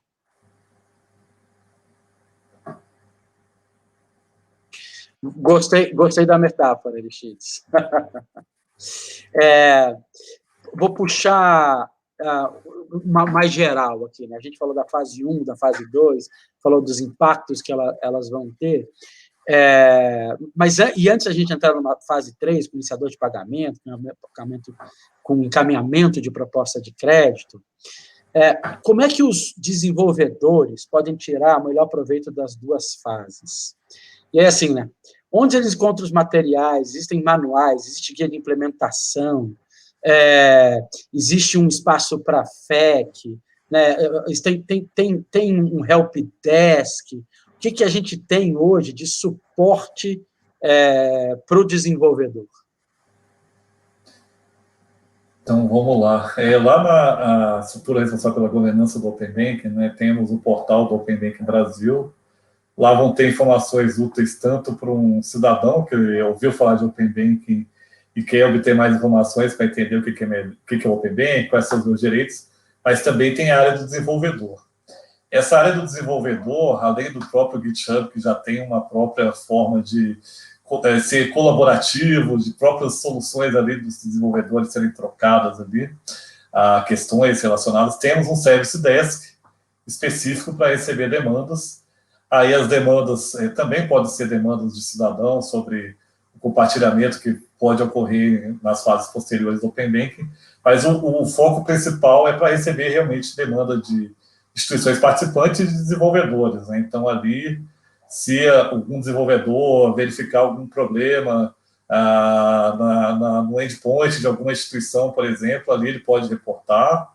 Gostei da metáfora, Aristides. Vou puxar uma mais geral aqui, né? A gente falou da fase 1, da fase 2, falou dos impactos que elas vão ter, mas antes a gente entrar numa fase 3, com iniciador de pagamento, com encaminhamento de proposta de crédito, como é que os desenvolvedores podem tirar o melhor proveito das duas fases? E é assim, né? Onde eles encontram os materiais, existem manuais, existe guia de implementação, existe um espaço para FAQ, né? Tem um help desk. O que a gente tem hoje de suporte para o desenvolvedor?
Então, vamos lá. Lá na estrutura responsável pela governança do Open Banking, né, temos o portal do Open Banking Brasil. Lá vão ter informações úteis tanto para um cidadão que ouviu falar de Open Banking e quer obter mais informações para entender o que é o Open Banking, quais são os seus direitos, mas também tem a área do desenvolvedor. Essa área do desenvolvedor, além do próprio GitHub, que já tem uma própria forma de ser colaborativo, de próprias soluções ali dos desenvolvedores serem trocadas ali, a questões relacionadas, temos um Service Desk específico para receber demandas. Aí as demandas também podem ser demandas de cidadãos sobre o compartilhamento que pode ocorrer nas fases posteriores do Open Banking, mas o foco principal é para receber realmente demanda de instituições participantes e de desenvolvedores, né? Então, ali, se algum desenvolvedor verificar algum problema no endpoint de alguma instituição, por exemplo, ali ele pode reportar,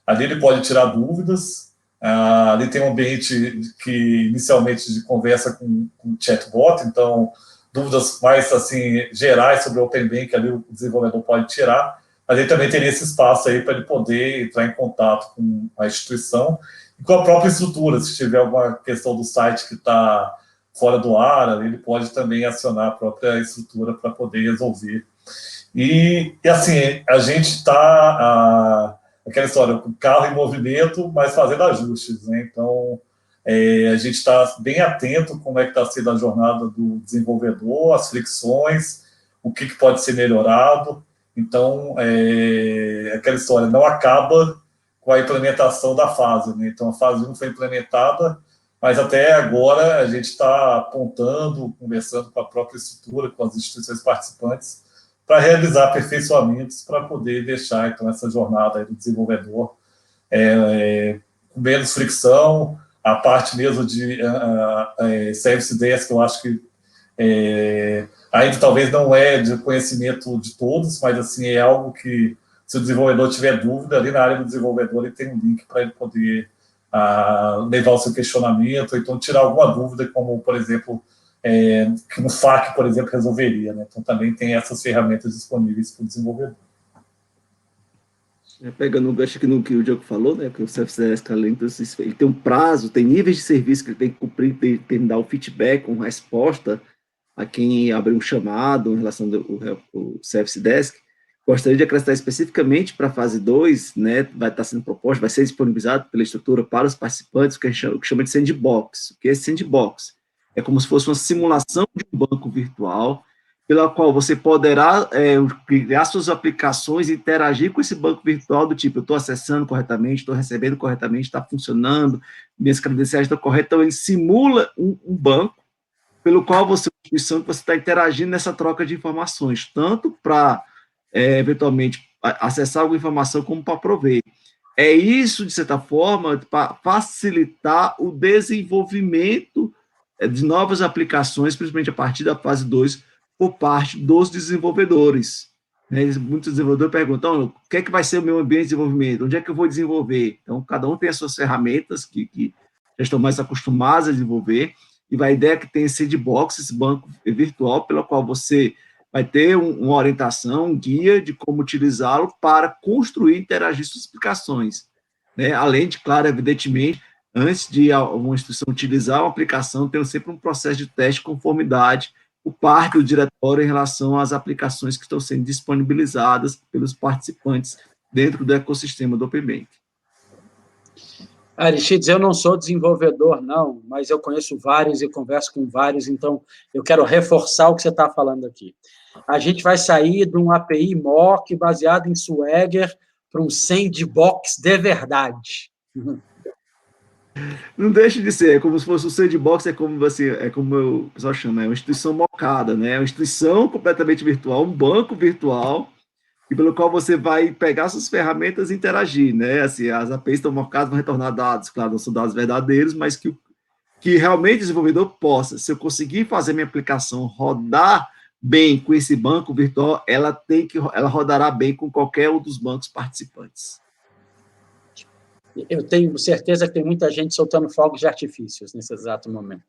ali ele pode tirar dúvidas. Ali tem um ambiente que inicialmente de conversa com chatbot, então dúvidas mais assim gerais sobre o Open Banking ali o desenvolvedor pode tirar, mas ele também teria esse espaço aí para ele poder entrar em contato com a instituição e com a própria estrutura, se tiver alguma questão do site que está fora do ar, ele pode também acionar a própria estrutura para poder resolver. E assim, a gente está aquela história, o carro em movimento, mas fazendo ajustes, né? Então, a gente está bem atento como é que está sendo a jornada do desenvolvedor, as fricções, o que pode ser melhorado. Então, aquela história não acaba com a implementação da fase, né? Então, a fase 1 foi implementada, mas até agora a gente está apontando, conversando com a própria estrutura, com as instituições participantes, para realizar aperfeiçoamentos para poder deixar então essa jornada aí do desenvolvedor com menos fricção, a parte mesmo de Service Desk, que eu acho que ainda talvez não é de conhecimento de todos, mas assim é algo que, se o desenvolvedor tiver dúvida, ali na área do desenvolvedor ele tem um link para ele poder levar o seu questionamento, ou então tirar alguma dúvida, como, por exemplo, que no FAQ, por exemplo, resolveria, né? Então também tem essas ferramentas disponíveis para o desenvolvedor.
Pegando o gancho aqui no que o Diogo falou, né, que o Service ele tem um prazo, tem níveis de serviço que ele tem que cumprir, tem que dar o feedback, uma resposta a quem abre um chamado em relação ao Service Desk. Gostaria de acrescentar especificamente para a fase 2, né, vai estar sendo proposto, vai ser disponibilizado pela estrutura para os participantes, o que chama de sandbox. O que é sandbox? É como se fosse uma simulação de um banco virtual, pela qual você poderá criar suas aplicações e interagir com esse banco virtual do tipo, eu estou acessando corretamente, estou recebendo corretamente, está funcionando, minhas credenciais estão corretas. Então, ele simula um banco pelo qual você está interagindo nessa troca de informações, tanto para, eventualmente, acessar alguma informação, como para prover. É isso, de certa forma, para facilitar o desenvolvimento de novas aplicações, principalmente a partir da fase 2, por parte dos desenvolvedores. Muitos desenvolvedores perguntam, o que é que vai ser o meu ambiente de desenvolvimento? Onde é que eu vou desenvolver? Então, cada um tem as suas ferramentas que já estão mais acostumados a desenvolver, e a ideia é que tem esse sandbox, esse banco virtual, pelo qual você vai ter uma orientação, um guia de como utilizá-lo para construir e interagir suas aplicações. Né? Além de, claro, evidentemente, antes de uma instituição utilizar uma aplicação, tem sempre um processo de teste de conformidade por parte do diretório em relação às aplicações que estão sendo disponibilizadas pelos participantes dentro do ecossistema do Open Bank.
Aristides, eu não sou desenvolvedor, não, mas eu conheço vários e converso com vários, então eu quero reforçar o que você está falando aqui. A gente vai sair de um API mock baseado em Swagger para um sandbox de verdade.
Não deixa de ser, é como se fosse o sandbox, é como o pessoal chama, é uma instituição mocada, né? É uma instituição completamente virtual, um banco virtual, e pelo qual você vai pegar suas ferramentas e interagir, né? Assim, as APIs estão mocadas, vão retornar dados, claro, não são dados verdadeiros, mas que realmente o desenvolvedor possa, se eu conseguir fazer minha aplicação rodar bem com esse banco virtual, ela rodará bem com qualquer um dos bancos participantes.
Eu tenho certeza que tem muita gente soltando fogos de artifícios nesse exato momento.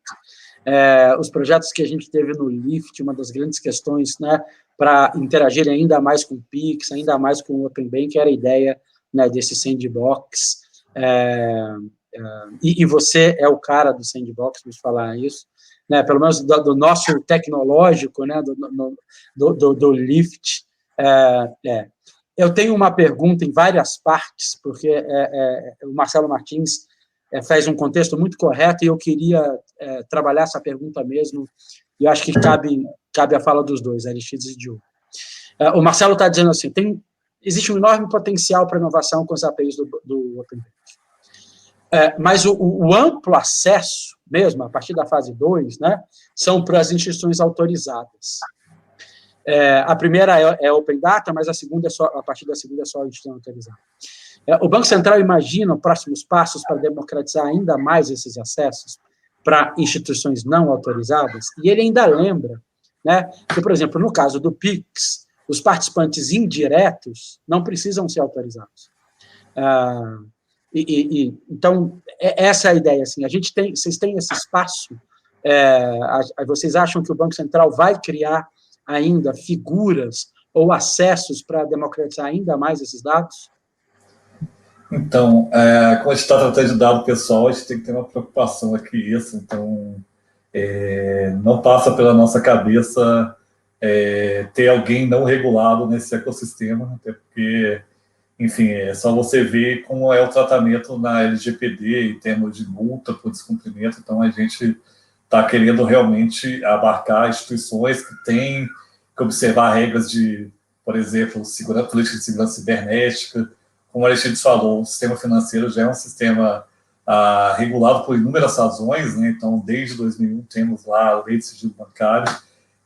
Os projetos que a gente teve no Lift, uma das grandes questões, né, para interagir ainda mais com o Pix, ainda mais com o Open Bank, era a ideia, né, desse sandbox. E você é o cara do sandbox, vamos falar isso, né, pelo menos do nosso tecnológico, né, do Lift. Eu tenho uma pergunta em várias partes, porque o Marcelo Martins faz um contexto muito correto, e eu queria trabalhar essa pergunta mesmo, e eu acho que cabe a fala dos dois, Aristides e Diogo. O Marcelo está dizendo assim, existe um enorme potencial para inovação com os APIs do Open Bank. Mas o amplo acesso, mesmo, a partir da fase 2, né, são para as instituições autorizadas. A primeira é Open Data, mas a partir da segunda é só a instituição autorizada. O Banco Central imagina próximos passos para democratizar ainda mais esses acessos para instituições não autorizadas, e ele ainda lembra, né, que, por exemplo, no caso do PIX, os participantes indiretos não precisam ser autorizados. Então, essa é a ideia. Assim, vocês têm esse espaço? Vocês acham que o Banco Central vai criar ainda figuras ou acessos para democratizar ainda mais esses dados?
Então, como a gente está tratando de dado pessoal, a gente tem que ter uma preocupação aqui, isso. Então, não passa pela nossa cabeça ter alguém não regulado nesse ecossistema, até porque, enfim, é só você ver como é o tratamento na LGPD em termos de multa por descumprimento. Então, a gente está querendo realmente abarcar instituições que têm que observar regras de, por exemplo, política de segurança cibernética. Como a Alexandre falou, o sistema financeiro já é um sistema regulado por inúmeras razões, né? Então, desde 2001 temos lá a lei de sigilo bancário.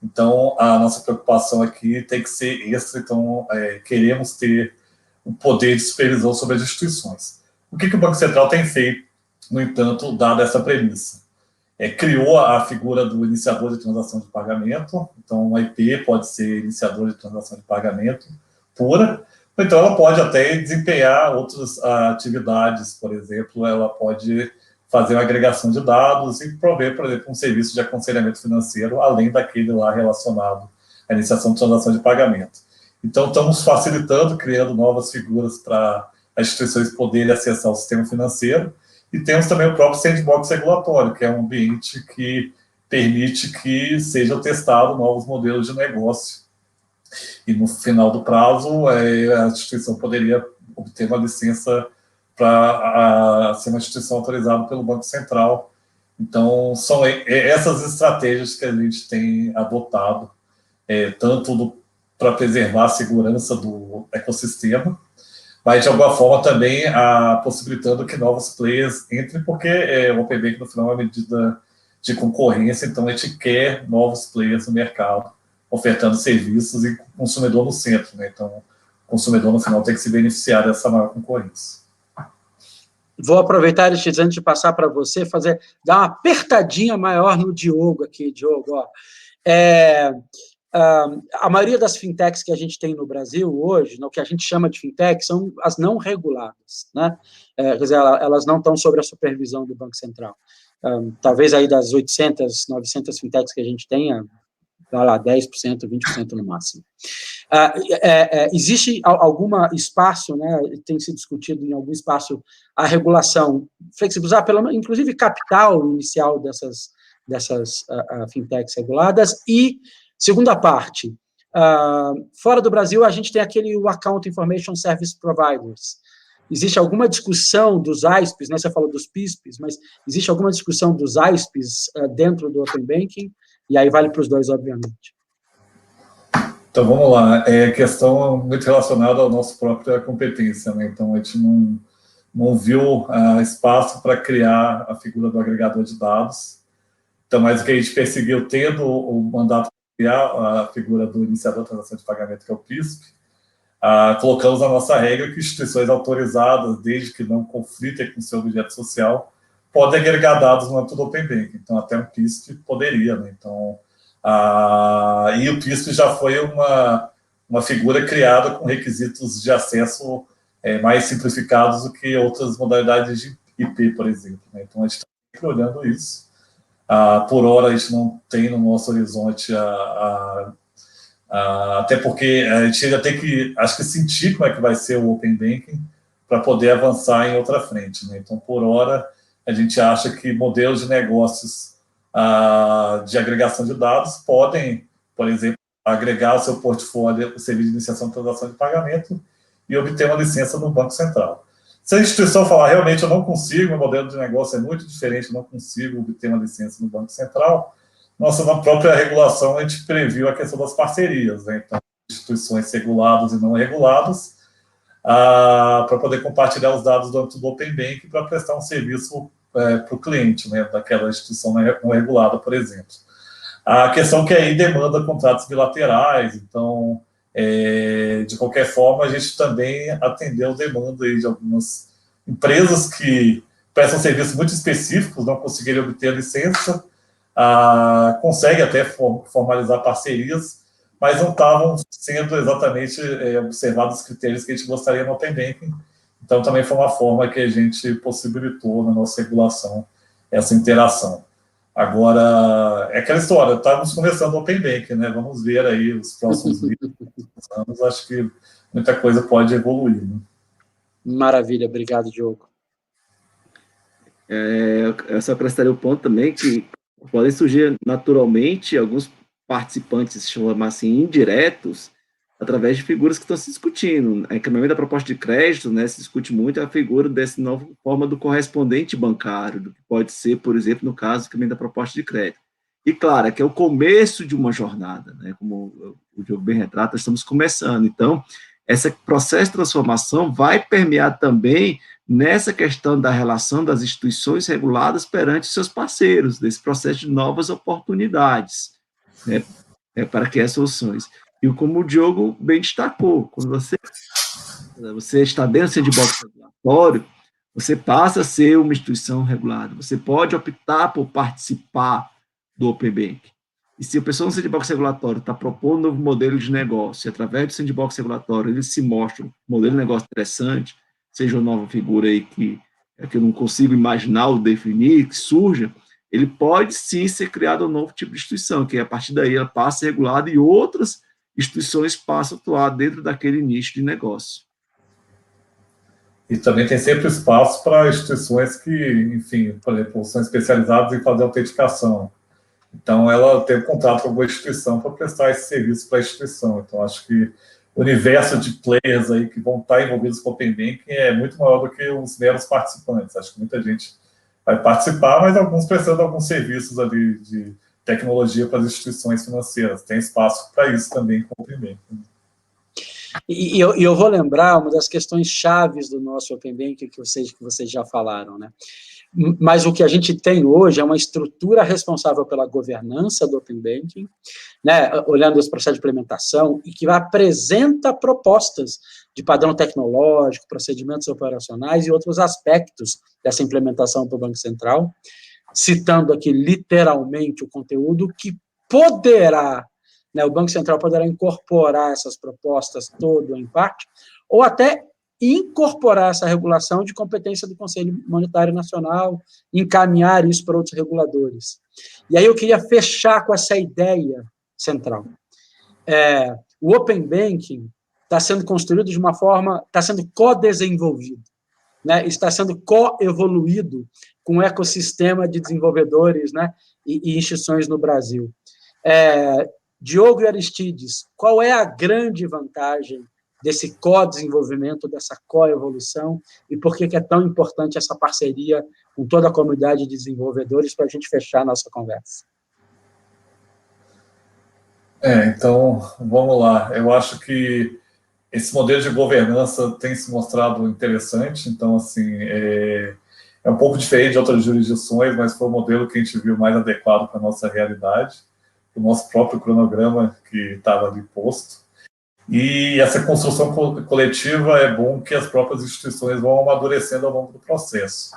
Então, a nossa preocupação aqui tem que ser essa. Então, queremos ter o poder de supervisão sobre as instituições. O que o Banco Central tem feito, no entanto, dada essa premissa? Criou a figura do iniciador de transação de pagamento. Então, uma IP pode ser iniciador de transação de pagamento pura, então ela pode até desempenhar outras atividades. Por exemplo, ela pode fazer uma agregação de dados e prover, por exemplo, um serviço de aconselhamento financeiro, além daquele lá relacionado à iniciação de transação de pagamento. Então, estamos facilitando, criando novas figuras para as instituições poderem acessar o sistema financeiro. E temos também o próprio sandbox regulatório, que é um ambiente que permite que sejam testados novos modelos de negócio. E no final do prazo, a instituição poderia obter uma licença para ser uma instituição autorizada pelo Banco Central. Então, são essas estratégias que a gente tem adotado, tanto para preservar a segurança do ecossistema, mas de alguma forma também possibilitando que novos players entrem, porque o Open Banking no final é uma medida de concorrência, então a gente quer novos players no mercado, ofertando serviços e o consumidor no centro, né? Então, o consumidor no final tem que se beneficiar dessa maior concorrência.
Vou aproveitar, antes de passar para você, dar uma apertadinha maior no Diogo aqui, Diogo. Ó. A maioria das fintechs que a gente tem no Brasil hoje, o que a gente chama de fintech, são as não reguladas, né? Quer dizer, elas não estão sob a supervisão do Banco Central. Talvez aí das 800, 900 fintechs que a gente tenha, vai lá, 10%, 20% no máximo. Existe algum espaço, né, tem sido discutido em algum espaço a regulação, flexibilizar, inclusive, capital inicial dessas fintechs reguladas. E, segunda parte, fora do Brasil, a gente tem o Account Information Service Providers. Existe alguma discussão dos ISPs, né, você falou dos PISPs, mas existe alguma discussão dos ISPs dentro do Open Banking? E aí vale para os dois, obviamente.
Então, vamos lá. Questão muito relacionada à nossa própria competência, né? Então, a gente não viu espaço para criar a figura do agregador de dados. Então, mas o que a gente perseguiu, tendo o mandato para criar a figura do iniciador de transação de pagamento, que é o PISP, colocamos na nossa regra que instituições autorizadas, desde que não conflitem com seu objeto social, podem agregar dados no âmbito do Open Banking. Então, até um PISP poderia, né? Então, e o PISP já foi uma figura criada com requisitos de acesso mais simplificados do que outras modalidades de IP, por exemplo, né? Então, a gente está sempre olhando isso. Por hora, a gente não tem no nosso horizonte até porque a gente ainda tem que, acho que, sentir como é que vai ser o Open Banking para poder avançar em outra frente, né? Então, por hora, a gente acha que modelos de negócios de agregação de dados podem, por exemplo, agregar ao seu portfólio o serviço de iniciação de transação de pagamento e obter uma licença no Banco Central. Se a instituição falar, realmente, eu não consigo, meu modelo de negócio é muito diferente, eu não consigo obter uma licença no Banco Central, na própria regulação, a gente previu a questão das parcerias, né? Então, instituições reguladas e não reguladas, para poder compartilhar os dados do âmbito do Open Banking para prestar um serviço para o cliente, né, daquela instituição não regulada, por exemplo. A questão que aí demanda contratos bilaterais, então, de qualquer forma, a gente também atendeu demanda aí de algumas empresas que prestam serviços muito específicos, não conseguiram obter a licença, consegue até formalizar parcerias, mas não estavam sendo exatamente observados os critérios que a gente gostaria no Open Banking. Então, também foi uma forma que a gente possibilitou na nossa regulação essa interação. Agora, é aquela história, estamos começando o Open Banking, né? Vamos ver aí os próximos anos, acho que muita coisa pode evoluir, né?
Maravilha, obrigado, Diogo.
Eu só acrescentaria o ponto também que podem surgir naturalmente alguns participantes, chamar assim, indiretos, através de figuras que estão se discutindo. No encaminhamento da proposta de crédito, né, se discute muito a figura dessa nova forma do correspondente bancário, do que pode ser, por exemplo, no caso do encaminhamento da proposta de crédito. E, claro, que é o começo de uma jornada, né, como o Diogo bem retrata, estamos começando. Então, esse processo de transformação vai permear também nessa questão da relação das instituições reguladas perante seus parceiros, desse processo de novas oportunidades, né, para criar soluções. E como o Diogo bem destacou, quando você está dentro do sandbox regulatório, você passa a ser uma instituição regulada, você pode optar por participar do Open Bank. E se a pessoa no sandbox regulatório está propondo um novo modelo de negócio, e através do sandbox regulatório ele se mostra um modelo de negócio interessante, seja uma nova figura aí que eu não consigo imaginar ou definir, que surja, ele pode sim ser criado um novo tipo de instituição, que a partir daí ela passa a ser regulada e outras instituições passam a atuar dentro daquele nicho de negócio.
E também tem sempre espaço para instituições que, enfim, por exemplo, são especializadas em fazer autenticação. Então, ela tem um contrato com alguma instituição para prestar esse serviço para a instituição. Então, acho que o universo de players aí que vão estar envolvidos com o Open Banking é muito maior do que os meros participantes. Acho que muita gente vai participar, mas alguns precisam de alguns serviços ali de tecnologia para as instituições financeiras. Tem espaço para isso também com o Open Banking.
E eu vou lembrar uma das questões chaves do nosso Open Banking que vocês já falaram, né? Mas o que a gente tem hoje é uma estrutura responsável pela governança do Open Banking, né, olhando os processos de implementação, e que apresenta propostas de padrão tecnológico, procedimentos operacionais e outros aspectos dessa implementação para o Banco Central, citando aqui literalmente o conteúdo que poderá, né, o Banco Central poderá incorporar essas propostas todo ou em parte, ou até incorporar essa regulação de competência do Conselho Monetário Nacional, encaminhar isso para outros reguladores. E aí eu queria fechar com essa ideia central. O Open Banking está sendo construído de uma forma, está sendo co-desenvolvido, né? Está sendo co-evoluído com o ecossistema de desenvolvedores, né, e instituições no Brasil. Diogo e Aristides, qual é a grande vantagem desse co-desenvolvimento, dessa co-evolução, e por que é tão importante essa parceria com toda a comunidade de desenvolvedores para a gente fechar a nossa conversa?
Então, vamos lá. Eu acho que esse modelo de governança tem se mostrado interessante, então, assim, é um pouco diferente de outras jurisdições, mas foi o modelo que a gente viu mais adequado para a nossa realidade, o nosso próprio cronograma que estava ali posto. E essa construção coletiva é bom que as próprias instituições vão amadurecendo ao longo do processo.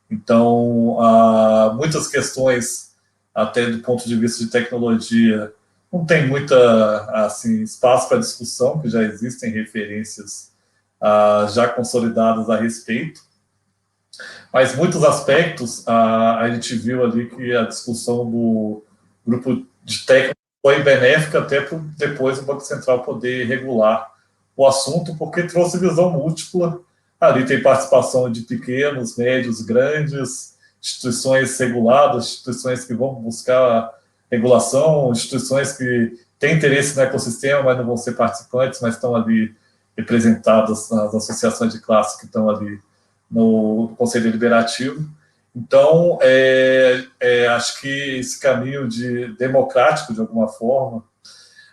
Então, muitas questões, até do ponto de vista de tecnologia, não tem muita assim, espaço para discussão, que já existem referências já consolidadas a respeito. Mas muitos aspectos, a gente viu ali que a discussão do grupo de técnicos foi benéfica até para depois o Banco Central poder regular o assunto, porque trouxe visão múltipla. Ali tem participação de pequenos, médios, grandes, instituições reguladas, instituições que vão buscar regulação, instituições que têm interesse no ecossistema, mas não vão ser participantes, mas estão ali representadas nas associações de classe que estão ali no Conselho Deliberativo. Então, acho que esse caminho democrático, de alguma forma,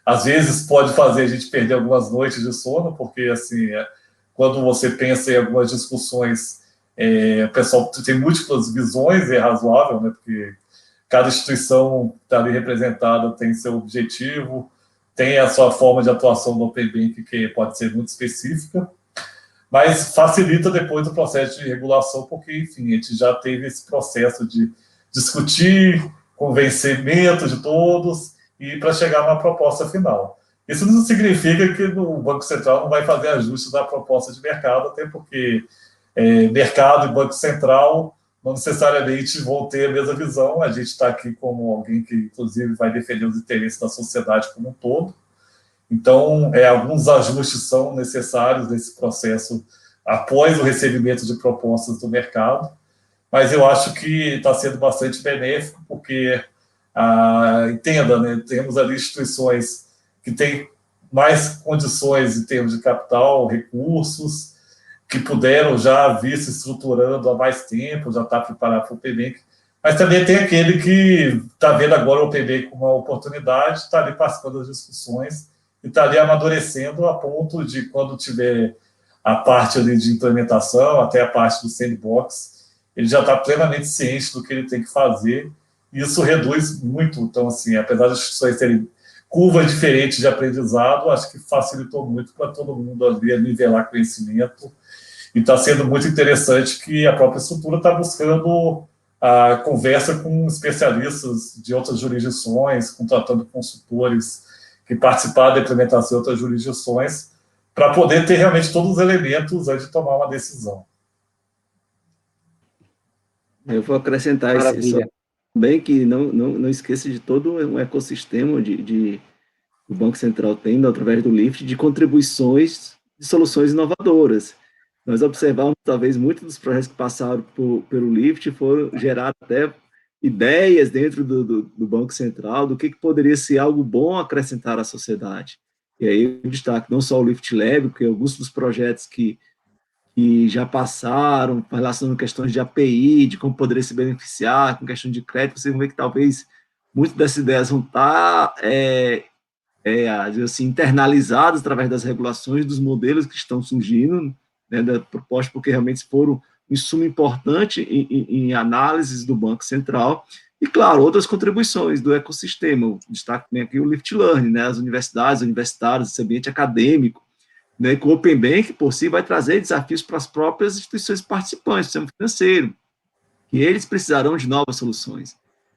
às vezes pode fazer a gente perder algumas noites de sono, porque, assim, quando você pensa em algumas discussões, o pessoal tem múltiplas visões, é razoável, né, porque cada instituição que está ali representada tem seu objetivo, tem a sua forma de atuação no Open Banking, que pode ser muito específica, mas facilita depois o processo de regulação, porque, enfim, a gente já teve esse processo de discutir, convencimento de todos, e para chegar numa proposta final. Isso não significa que o Banco Central não vai fazer ajustes da proposta de mercado, até porque mercado e Banco Central não necessariamente vão ter a mesma visão. A gente está aqui como alguém que, inclusive, vai defender os interesses da sociedade como um todo. Então, alguns ajustes são necessários nesse processo após o recebimento de propostas do mercado, mas eu acho que está sendo bastante benéfico, porque, entenda, né, temos ali instituições que têm mais condições em termos de capital, recursos, que puderam já vir se estruturando há mais tempo, já está preparado para o Open Banking, mas também tem aquele que está vendo agora o Open Banking como uma oportunidade, está ali participando das discussões e está ali amadurecendo a ponto de, quando tiver a parte ali de implementação, até a parte do sandbox, ele já está plenamente ciente do que ele tem que fazer, e isso reduz muito. Então, assim, apesar das instituições terem curvas diferentes de aprendizado, acho que facilitou muito para todo mundo ali nivelar conhecimento, e está sendo muito interessante que a própria estrutura está buscando a conversa com especialistas de outras jurisdições, contratando consultores que participaram da implementação de outras jurisdições, para poder ter realmente todos os elementos antes de tomar uma decisão.
Eu vou acrescentar isso também, que não esqueça de todo um ecossistema o Banco Central tendo, através do LIFT, de contribuições de soluções inovadoras. Nós observamos, talvez, muitos dos projetos que passaram pelo LIFT foram gerar até ideias dentro do Banco Central do que poderia ser algo bom acrescentar à sociedade. E aí eu destaco não só o LIFT Lab, porque alguns dos projetos que já passaram, relacionando questões de API, de como poderia se beneficiar, com questão de crédito, vocês vão ver que talvez muitas dessas ideias vão estar assim, internalizadas através das regulações, dos modelos que estão surgindo, né, da proposta, porque realmente foram um insumo importante em análises do Banco Central, e, claro, outras contribuições do ecossistema. Eu destaco também aqui o Lift Learning, né, as universidades, universitários, esse ambiente acadêmico, né, que o Open Bank, por si, vai trazer desafios para as próprias instituições participantes do sistema financeiro, que eles precisarão de novas soluções.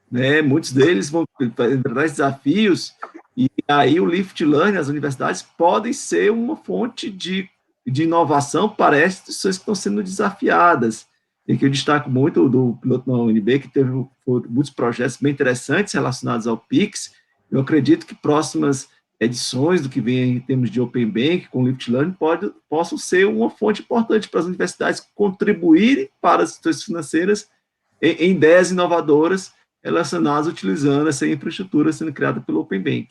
Né, muitos deles vão enfrentar desafios, e aí o Lift Learning, as universidades, podem ser uma fonte de inovação para essas instituições que estão sendo desafiadas. E que eu destaco muito do piloto na UNB, que teve muitos projetos bem interessantes relacionados ao PIX. Eu acredito que próximas edições do que vem em termos de Open Bank, com o Lift Learning, possam ser uma fonte importante para as universidades contribuírem para as instituições financeiras em ideias inovadoras relacionadas utilizando essa infraestrutura sendo criada pelo Open Bank.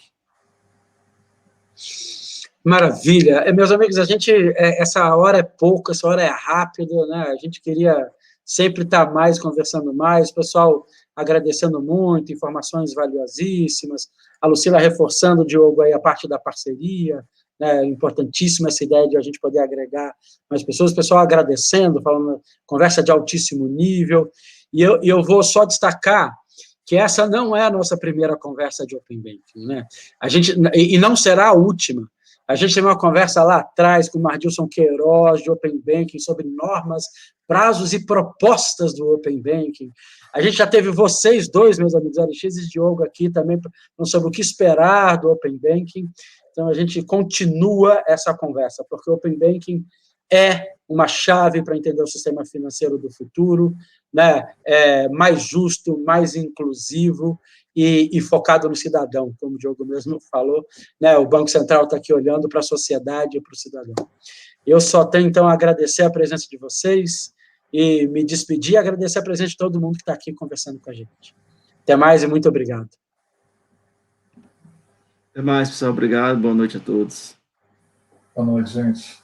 Maravilha. Meus amigos, essa hora é pouca, essa hora é rápida, né? A gente queria sempre estar mais, conversando mais, o pessoal agradecendo muito, informações valiosíssimas, a Lucila reforçando, Diogo, aí a parte da parceria, né? Importantíssima essa ideia de a gente poder agregar mais pessoas, o pessoal agradecendo, falando, conversa de altíssimo nível, e eu vou só destacar que essa não é a nossa primeira conversa de Open Banking, né? E não será a última. A gente teve uma conversa lá atrás com o Mardilson Queiroz, de Open Banking, sobre normas, prazos e propostas do Open Banking. A gente já teve vocês dois, meus amigos, Alexis e Diogo, aqui também, sobre o que esperar do Open Banking. Então, a gente continua essa conversa, porque o Open Banking é uma chave para entender o sistema financeiro do futuro, né? Mais justo, mais inclusivo e focado no cidadão, como o Diogo mesmo falou, né? O Banco Central está aqui olhando para a sociedade e para o cidadão. Eu só tenho, então, a agradecer a presença de vocês e me despedir, e agradecer a presença de todo mundo que está aqui conversando com a gente. Até mais e muito obrigado.
Até mais, pessoal. Obrigado. Boa noite a todos.
Boa noite, gente.